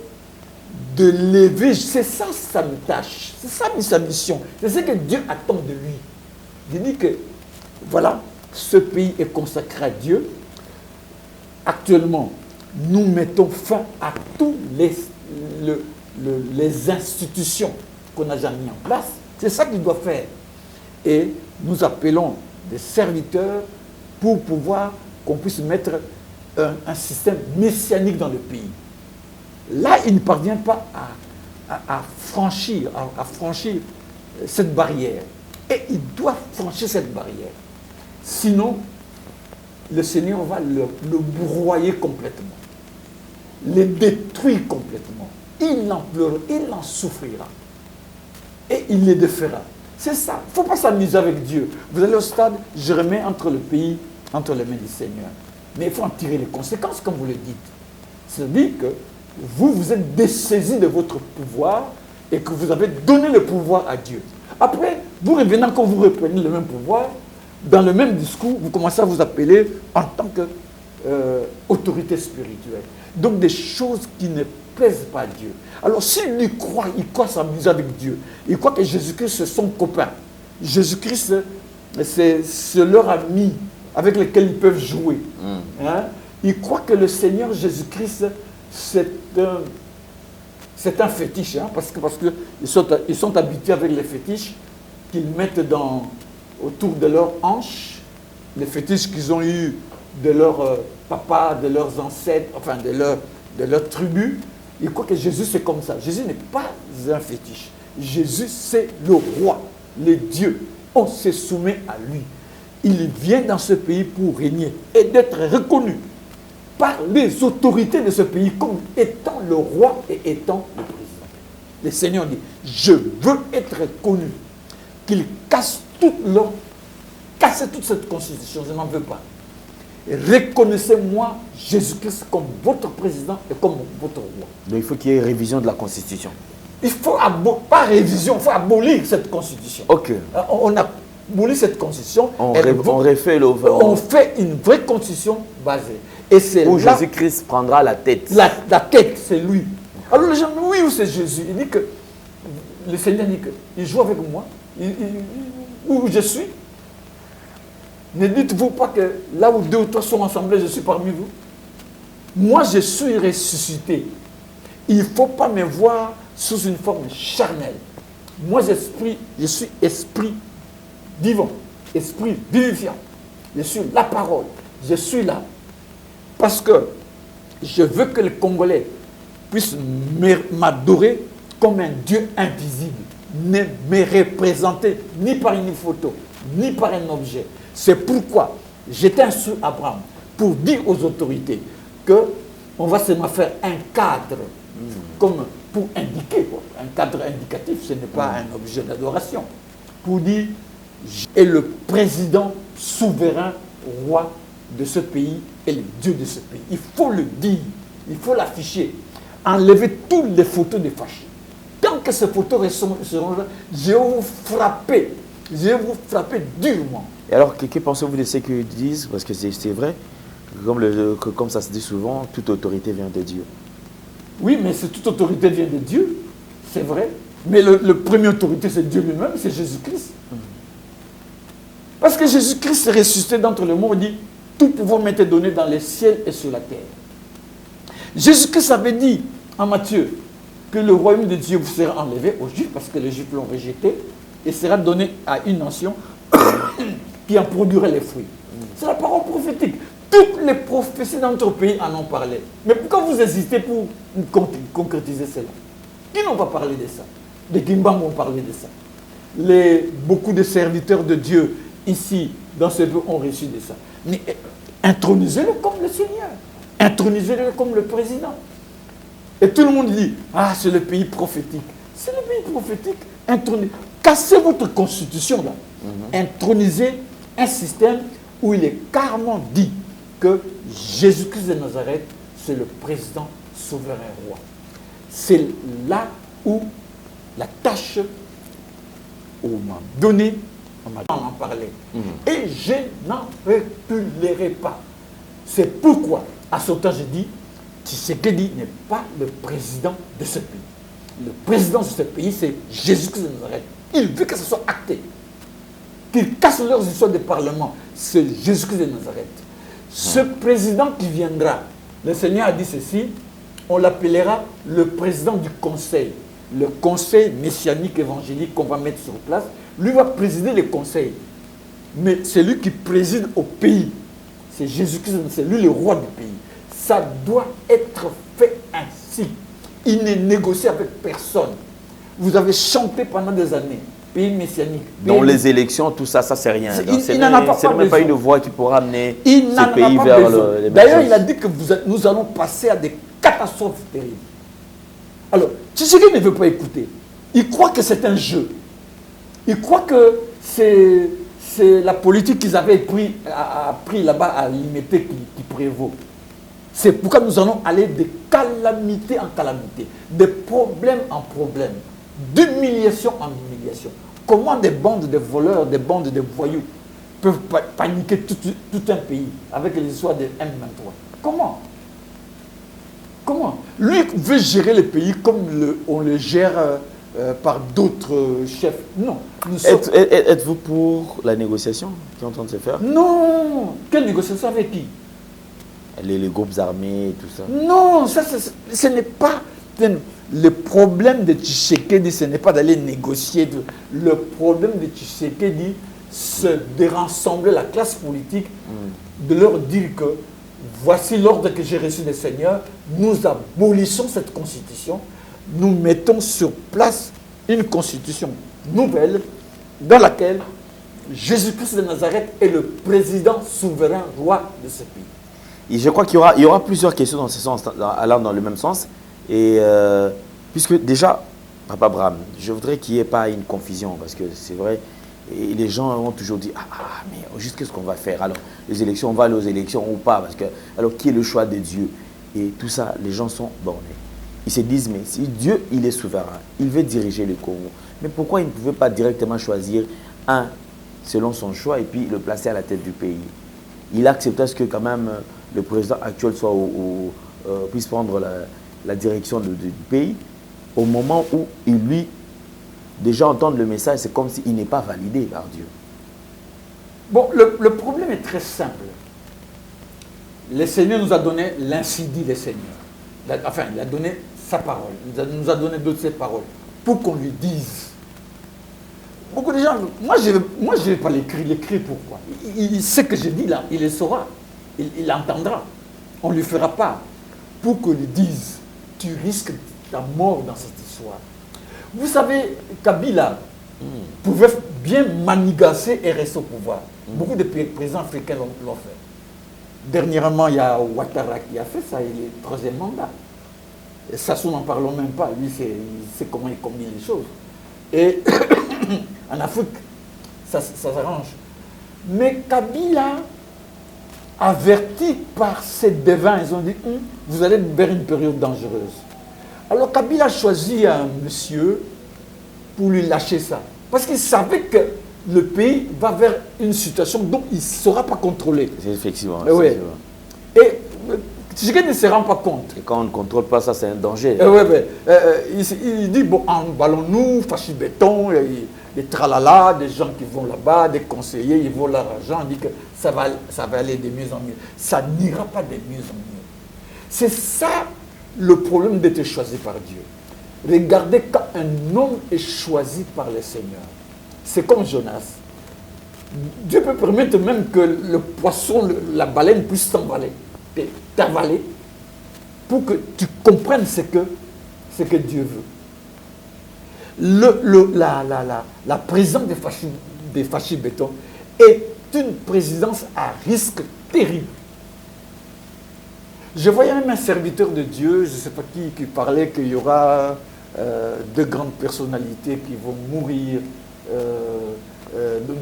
de lever, c'est ça sa tâche, c'est ça sa mission, c'est ce que Dieu attend de lui. Il dit que, voilà, ce pays est consacré à Dieu. Actuellement, nous mettons fin à tous les institutions qu'on a déjà mis en place. C'est ça qu'il doit faire. Et nous appelons des serviteurs pour pouvoir qu'on puisse mettre un système messianique dans le pays. Là, il ne parvient pas à franchir cette barrière. Et il doit franchir cette barrière. Sinon, le Seigneur va le broyer complètement, le détruire complètement. Il en pleurera, il en souffrira. Et il les défera. C'est ça. Il ne faut pas s'amuser avec Dieu. Vous allez au stade, je remets entre le pays, entre les mains du Seigneur. Mais il faut en tirer les conséquences, comme vous le dites. C'est-à-dire que vous êtes dessaisi de votre pouvoir et que vous avez donné le pouvoir à Dieu. Après, vous revenez, quand vous reprenez le même pouvoir, dans le même discours, vous commencez à vous appeler en tant qu'autorité spirituelle. Donc des choses qui ne plaisent pas à Dieu. Alors s'il y croit, il croit s'amuser avec Dieu. Il croit que Jésus-Christ c'est son copain. Jésus-Christ c'est leur ami avec lequel ils peuvent jouer. Hein? Il croit que le Seigneur Jésus-Christ c'est un fétiche, hein, parce qu'ils sont habitués avec les fétiches qu'ils mettent autour de leurs hanches, les fétiches qu'ils ont eus de leur papa, de leurs ancêtres, enfin de leur tribu. Ils croient que Jésus c'est comme ça. Jésus n'est pas un fétiche. Jésus c'est le roi, le Dieu. On se soumet à lui. Il vient dans ce pays pour régner et d'être reconnu par les autorités de ce pays comme étant le roi et étant le président. Le Seigneur dit, je veux être reconnu. Qu'il casse toute cette constitution, je n'en veux pas. Et reconnaissez-moi Jésus-Christ comme votre président et comme votre roi. Donc il faut qu'il y ait révision de la constitution. Il faut pas révision, il faut abolir cette constitution. Ok. On a aboli cette constitution. On fait une vraie constitution basée. Et c'est où Jésus-Christ prendra la tête. La tête, c'est lui. Alors les gens, oui, où c'est Jésus? Il dit que, le Seigneur dit que, il joue avec moi, où je suis. Ne dites-vous pas que là où 2 ou 3 sont assemblés, je suis parmi vous. Moi, je suis ressuscité. Il ne faut pas me voir sous une forme charnelle. Moi, je suis esprit vivant. esprit vivifiant. Je suis la parole. Je suis là. Parce que je veux que les Congolais puissent m'adorer comme un Dieu invisible, ne me représenter ni par une photo, ni par un objet. C'est pourquoi j'étais instruit Abraham pour dire aux autorités qu'on va seulement faire un cadre, comme pour indiquer, quoi. Un cadre indicatif, ce n'est pas un objet d'adoration, pour dire est le président souverain roi de ce pays et le Dieu de ce pays. Il faut le dire, il faut l'afficher. Enlever toutes les photos des fâchés. Tant que ces photos seront là, je vais vous frapper. Je vais vous frapper durement. Et alors, que pensez-vous de ce qu'ils disent? Parce que c'est vrai, comme ça se dit souvent, toute autorité vient de Dieu. Oui, mais toute autorité vient de Dieu, c'est vrai. Mais le premier autorité, c'est Dieu lui-même, c'est Jésus-Christ. Parce que Jésus-Christ est ressuscité d'entre les morts, il dit, tout pouvoir m'est donné dans les ciels et sur la terre. Jésus-Christ avait dit en Matthieu que le royaume de Dieu vous sera enlevé aux Juifs, parce que les Juifs l'ont rejeté, et sera donné à une nation qui en produirait les fruits. C'est la parole prophétique. Toutes les prophéties dans notre pays en ont parlé. Mais pourquoi vous hésitez pour concrétiser cela? Qui n'ont pas parlé de ça? Les Kimbang ont parlé de ça. Beaucoup de serviteurs de Dieu ici, dans ce pays, ont reçu de ça. Mais intronisez-le comme le Seigneur. Intronisez-le comme le président. Et tout le monde dit, ah, c'est le pays prophétique. C'est le pays prophétique. Cassez votre constitution là. Intronisez un système où il est carrément dit que Jésus-Christ de Nazareth, c'est le président souverain roi. C'est là où la tâche on m'a donné, on m'a en parlé. Et je n'en reculerai pas. C'est pourquoi, à ce temps, je dis, Tshisekedi n'est pas le président de ce pays. Le président de ce pays, c'est Jésus-Christ de Nazareth. Il veut que ce soit acté. Qu'ils cassent leurs histoires de parlement. C'est Jésus-Christ de Nazareth. Ce président qui viendra, le Seigneur a dit ceci, on l'appellera le président du conseil. Le conseil messianique évangélique qu'on va mettre sur place, lui va présider le conseil. Mais c'est lui qui préside au pays. C'est Jésus-Christ, c'est lui le roi du pays. Ça doit être fait ainsi. Il n'est négocié avec personne. Vous avez chanté pendant des années. Pays messianique. Dans les élections, tout ça, c'est rien. Il n'en a pas C'est même pas une voie qui pourra amener ce pays vers les. D'ailleurs, il a dit que nous allons passer à des catastrophes terribles. Alors, Tshisekedi ne veut pas écouter. Il croit que c'est un jeu. Il croit que c'est la politique qu'ils avaient pris là-bas à l'imiter qui prévaut. C'est pourquoi nous allons aller de calamité en calamité, de problème en problème, d'humiliation en humiliation. Comment des bandes de voleurs, des bandes de voyous peuvent paniquer tout un pays avec les histoires de M23? Comment? Comment? Lui veut gérer le pays comme on le gère par d'autres chefs. Non. Êtes-vous pour la négociation qui est en train de se faire? Non. Quelle négociation avec qui? Les groupes armés et tout ça. Non, ce n'est pas... Le problème de Tshisekedi, ce n'est pas d'aller négocier. Le problème de Tshisekedi, c'est de rassembler la classe politique, de leur dire que voici l'ordre que j'ai reçu des seigneurs, nous abolissons cette constitution, nous mettons sur place une constitution nouvelle dans laquelle Jésus-Christ de Nazareth est le président souverain roi de ce pays. Et je crois qu'il y aura plusieurs questions dans ce sens, allant dans le même sens. Et puisque déjà, Papa Bram, je voudrais qu'il n'y ait pas une confusion, parce que c'est vrai, et les gens ont toujours dit, mais juste qu'est-ce qu'on va faire? Alors, les élections, on va aller aux élections ou pas? Parce que, alors, qui est le choix de Dieu? Et tout ça, les gens sont bornés. Ils se disent, mais si Dieu, il est souverain, il veut diriger le Congo, mais pourquoi il ne pouvait pas directement choisir un selon son choix et puis le placer à la tête du pays? Il accepte à ce que quand même le président actuel soit puisse prendre la direction du pays au moment où il lui déjà entend le message, c'est comme s'il n'est pas validé par Dieu. Bon, le problème est très simple. Le Seigneur nous a donné l'ainsi dit des Seigneurs. Enfin, il a donné sa parole. Il nous a donné d'autres ses paroles pour qu'on lui dise. beaucoup de gens, moi je vais pas l'écrire pourquoi. Il sait que je dis là, il le saura, il entendra. On ne lui fera pas pour qu'on lui dise, tu risques ta mort dans cette histoire. Vous savez, Kabila pouvait bien manigancer et rester au pouvoir. Beaucoup de présidents africains l'ont fait. Dernièrement, il y a Ouattara qui a fait ça, il est troisième mandat. Et Sassou, n'en parlons même pas, lui, il sait comment il combine les choses. Et en Afrique, ça s'arrange. Mais Kabila, averti par ses devins, ils ont dit, vous allez vers une période dangereuse. Alors Kabila a choisi un monsieur pour lui lâcher ça. Parce qu'il savait que le pays va vers une situation dont il ne sera pas contrôlé. Effectivement. Oui. Et chacun ne se rend pas compte. Et quand on ne contrôle pas ça, c'est un danger. Il dit, bon, emballons-nous, Fachi Béton, des tralala, des gens qui vont là-bas, des conseillers, ils volent leur argent, on dit que ça va aller de mieux en mieux. Ça n'ira pas de mieux en mieux. C'est ça le problème d'être choisi par Dieu. Regardez quand un homme est choisi par le Seigneur. C'est comme Jonas. Dieu peut permettre même que le poisson, la baleine puisse t'avaler pour que tu comprennes ce que Dieu veut. La présidence des Fachi Béton est une présidence à risque terrible. Je voyais même un serviteur de Dieu, je ne sais pas qui parlait qu'il y aura deux grandes personnalités qui vont mourir.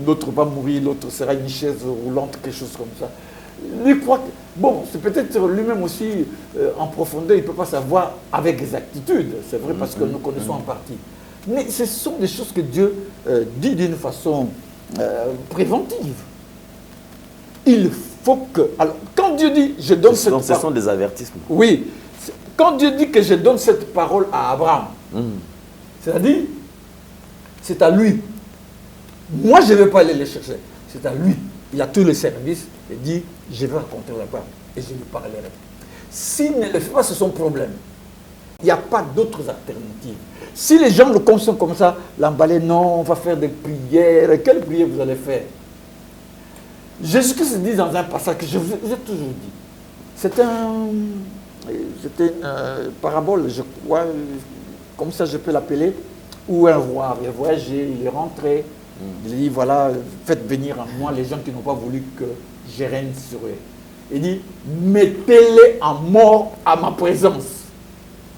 L'autre va mourir, l'autre sera une chaise roulante, quelque chose comme ça. Il croit que, bon, c'est peut-être lui-même aussi en profondeur, il ne peut pas savoir avec exactitude, c'est vrai parce que nous connaissons en partie. Mais ce sont des choses que Dieu dit d'une façon préventive. Il faut que... Alors, quand Dieu dit, je donne cette parole... Ce sont des avertissements. Oui. Quand Dieu dit que je donne cette parole à Abraham, c'est-à-dire, c'est à lui. Moi, je ne vais pas aller les chercher. C'est à lui. Il a tous les services. Il dit, je vais raconter la parole et je lui parlerai. S'il ne le fait pas, c'est son problème. Il n'y a pas d'autres alternatives. Si les gens le consomment comme ça, l'emballer, non, on va faire des prières. Quelles prières vous allez faire? Jésus-Christ dit dans un passage que je vous ai toujours dit. C'était une parabole, je crois, comme ça je peux l'appeler, où un roi avait voyagé, il est rentré, il dit, voilà, faites venir à moi les gens qui n'ont pas voulu que je règne sur eux. Il dit, mettez-les en mort à ma présence.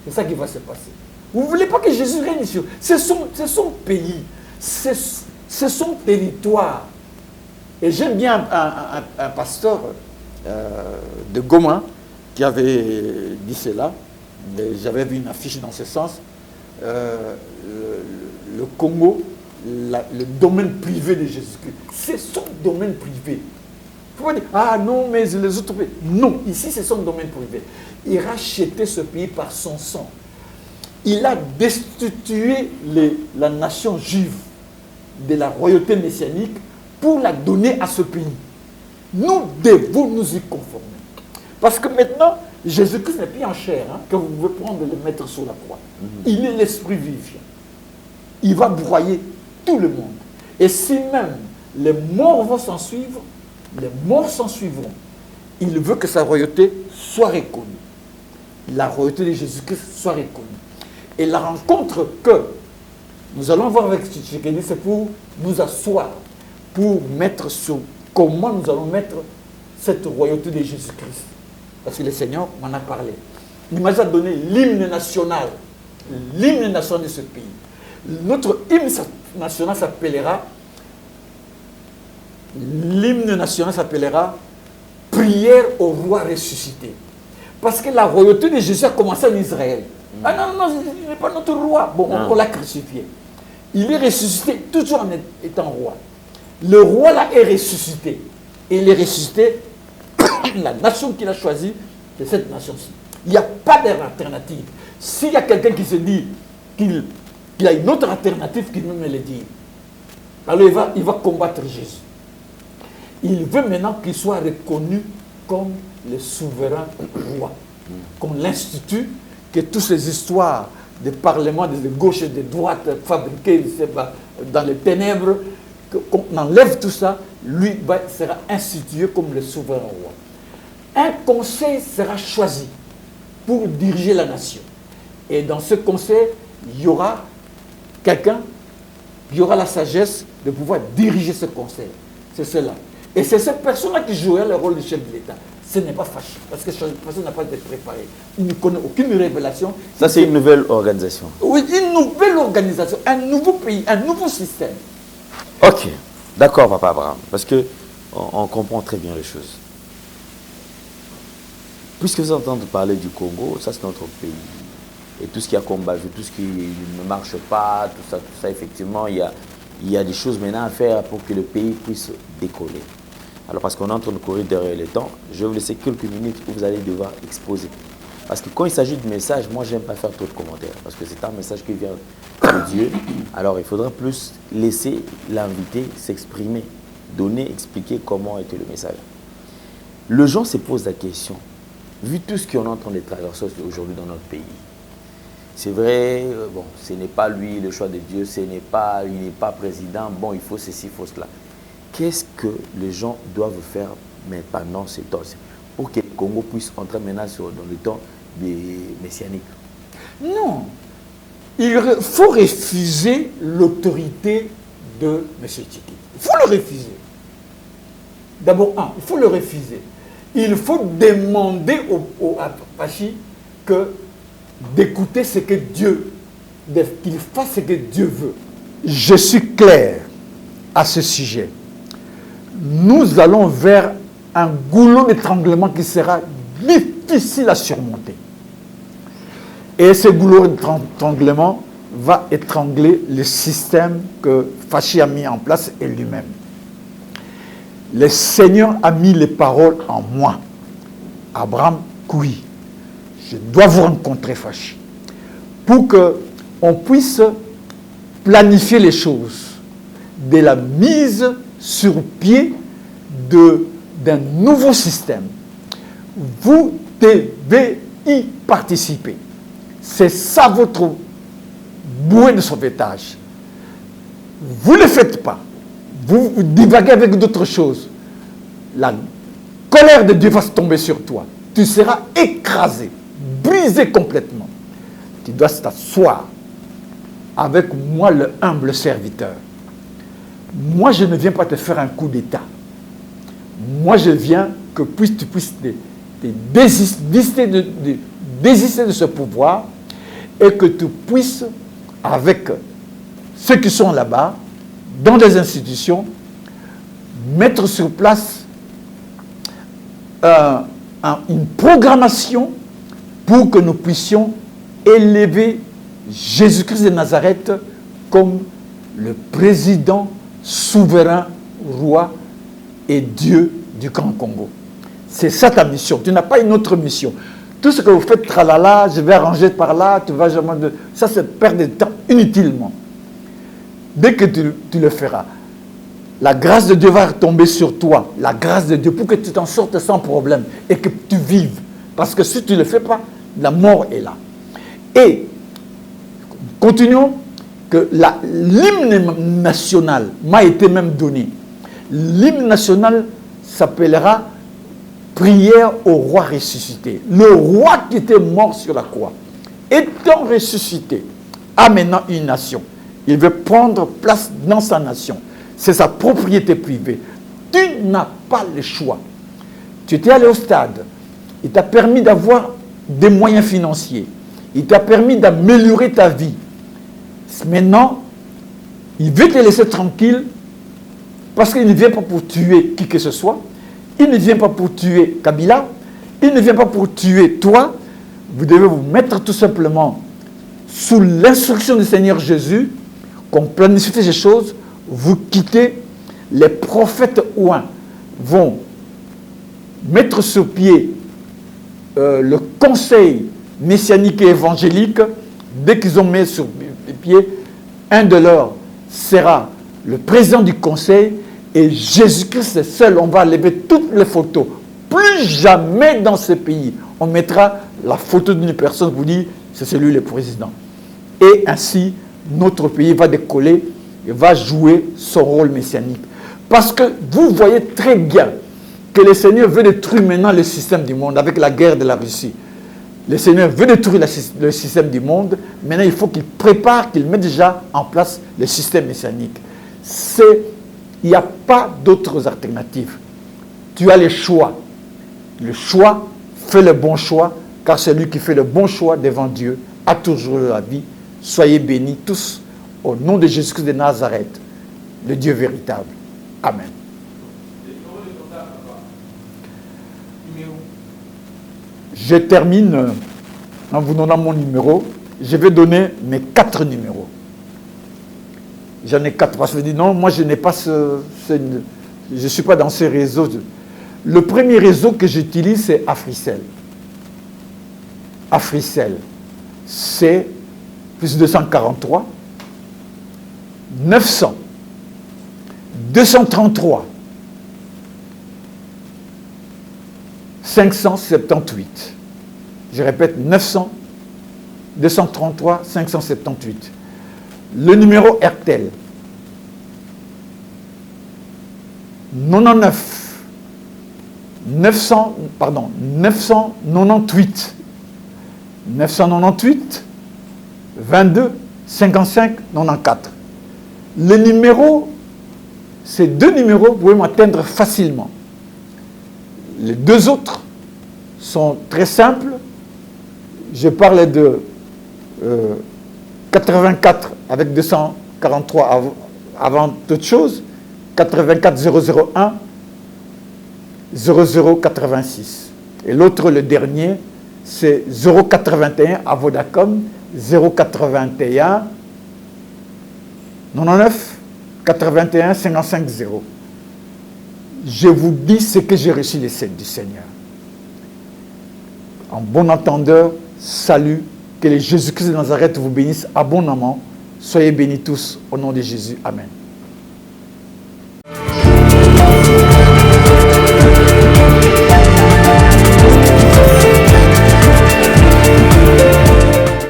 C'est ça qui va se passer. Vous ne voulez pas que Jésus règne sur eux. C'est son pays, c'est son territoire. Et j'aime bien un pasteur de Goma qui avait dit cela. J'avais vu une affiche dans ce sens. Le Congo, le domaine privé de Jésus-Christ, c'est son domaine privé. Il faut pas dire, ah non, mais les autres pays. Non, ici c'est son domaine privé. Il rachetait ce pays par son sang. Il a destitué la nation juive de la royauté messianique pour la donner à ce pays. Nous devons nous y conformer. Parce que maintenant, Jésus-Christ n'est plus en chair, que vous pouvez prendre et le mettre sur la croix. Il est l'esprit vivifiant. Il va broyer tout le monde. Et si même les morts vont s'en suivre, les morts s'en suivront. Il veut que sa royauté soit reconnue. La royauté de Jésus-Christ soit reconnue. Et la rencontre que nous allons voir avec Tshisekedi, c'est pour nous asseoir, pour mettre sur comment nous allons mettre cette royauté de Jésus-Christ. Parce que le Seigneur m'en a parlé. Il m'a déjà donné l'hymne national de ce pays. Notre hymne national s'appellera, prière au roi ressuscité. Parce que la royauté de Jésus a commencé en Israël. Ah non, il n'est pas notre roi. Bon, on l'a crucifié. Il est ressuscité toujours en étant roi. Le roi là est ressuscité. Et il est ressuscité, la nation qu'il a choisie, c'est cette nation-ci. Il n'y a pas d'alternative. S'il y a quelqu'un qui se dit qu'il a une autre alternative, qu'il me le dit. Alors il va combattre Jésus. Il veut maintenant qu'il soit reconnu comme le souverain roi, comme l'institut, que toutes ces histoires des parlements de gauche et de droite fabriqués dans les ténèbres, qu'on enlève tout ça, lui sera institué comme le souverain roi. Un conseil sera choisi pour diriger la nation. Et dans ce conseil, il y aura quelqu'un, il y aura la sagesse de pouvoir diriger ce conseil. C'est cela. Et c'est cette personne-là qui jouera le rôle de chef de l'État. Ce n'est pas fâché, parce que cette personne n'a pas été préparée. Il ne connaît aucune révélation. Ça, c'est une nouvelle organisation. Oui, une nouvelle organisation, un nouveau pays, un nouveau système. Ok, d'accord, Papa Abraham, parce que on comprend très bien les choses. Puisque vous entendez parler du Congo, ça c'est notre pays. Et tout ce qui a combat, tout ce qui ne marche pas, tout ça effectivement, il y a des choses maintenant à faire pour que le pays puisse décoller. Alors parce qu'on est en train de courir derrière le temps, je vais vous laisser quelques minutes où vous allez devoir exposer. Parce que quand il s'agit de messages, moi j'aime pas faire trop de commentaires. Parce que c'est un message qui vient de Dieu. Alors il faudra plus laisser l'invité s'exprimer, donner, expliquer comment était le message. Le gens se pose la question, vu tout ce qu'on est en train de traverser aujourd'hui dans notre pays. C'est vrai, bon, ce n'est pas lui le choix de Dieu, il n'est pas président, bon, il faut ceci, il faut cela. Qu'est-ce que les gens doivent faire pendant ce temps pour que le Congo puisse entrer maintenant dans le temps messianique? Non. Il faut refuser l'autorité de M. Tshiki. Il faut le refuser. D'abord, il faut le refuser. Il faut demander à Fachi d'écouter ce que Dieu, qu'il fasse ce que Dieu veut. Je suis clair à ce sujet. Nous allons vers un goulot d'étranglement qui sera difficile à surmonter. Et ce goulot d'étranglement va étrangler le système que Fachi a mis en place et lui-même. Le Seigneur a mis les paroles en moi. Abraham Koui, je dois vous rencontrer, Fachi, pour qu'on puisse planifier les choses de la mise sur pied d'un nouveau système. Vous devez y participer. C'est ça votre bouée de sauvetage. Vous ne le faites pas. Vous divaguez avec d'autres choses. La colère de Dieu va se tomber sur toi. Tu seras écrasé, brisé complètement. Tu dois t'asseoir avec moi, le humble serviteur. Moi, je ne viens pas te faire un coup d'État. Moi, je viens que tu puisses désister de ce pouvoir et que tu puisses, avec ceux qui sont là-bas, dans des institutions, mettre sur place une programmation pour que nous puissions élever Jésus-Christ de Nazareth comme le président souverain, roi et Dieu du Grand Congo. C'est ça ta mission. Tu n'as pas une autre mission. Tout ce que vous faites, tralala, je vais arranger par là, tu vas jamais... Ça, c'est perdre de temps inutilement. Dès que tu le feras, la grâce de Dieu va tomber sur toi. La grâce de Dieu pour que tu t'en sortes sans problème et que tu vives. Parce que si tu ne le fais pas, la mort est là. Et, continuons, que l'hymne national m'a été même donné. L'hymne national s'appellera Prière au roi ressuscité. Le roi qui était mort sur la croix, étant ressuscité, a maintenant une nation. Il veut prendre place dans sa nation. C'est sa propriété privée. Tu n'as pas le choix. Tu étais allé au stade. Il t'a permis d'avoir des moyens financiers. Il t'a permis d'améliorer ta vie. Maintenant, il veut te laisser tranquille parce qu'il ne vient pas pour tuer qui que ce soit. Il ne vient pas pour tuer Kabila. Il ne vient pas pour tuer toi. Vous devez vous mettre tout simplement sous l'instruction du Seigneur Jésus, qu'on planifie ces choses. Vous quittez, les prophètes ouins vont mettre sur pied le conseil messianique et évangélique. Dès qu'ils ont mis sur pied, un de leurs sera le président du conseil et Jésus-Christ est seul. On va lever toutes les photos. Plus jamais dans ce pays, on mettra la photo d'une personne, vous dit, c'est celui le président. Et ainsi, notre pays va décoller et va jouer son rôle messianique. Parce que vous voyez très bien que le Seigneur veut détruire maintenant le système du monde avec la guerre de la Russie. Le Seigneur veut détruire le système du monde. Maintenant, il faut qu'il prépare, qu'il mette déjà en place le système messianique. Il n'y a pas d'autres alternatives. Tu as le choix. Le choix, fais le bon choix, car celui qui fait le bon choix devant Dieu a toujours la vie. Soyez bénis tous au nom de Jésus-Christ de Nazareth, le Dieu véritable. Amen. Je termine en vous donnant mon numéro. Je vais donner mes 4 numéros. J'en ai 4 parce que je dis non, moi je n'ai pas je ne suis pas dans ces réseaux. Le premier réseau que j'utilise, c'est Africell. Africell, c'est plus 243 900 233 578. Je répète, 900 233 578. Le numéro RTL 998 22 55 94. Le numéro, ces 2 numéros, vous pouvez m'atteindre facilement. Les 2 autres sont très simples. Je parle de 84 avec 243 avant toute chose, 84 001 0086. Et l'autre, le dernier, c'est 081 à Vodacom, 081 99 81 55 0. Je vous dis ce que j'ai reçu les scènes du Seigneur. En bon entendeur, salut, que le Jésus-Christ de Nazareth vous bénisse abondamment. Soyez bénis tous au nom de Jésus. Amen.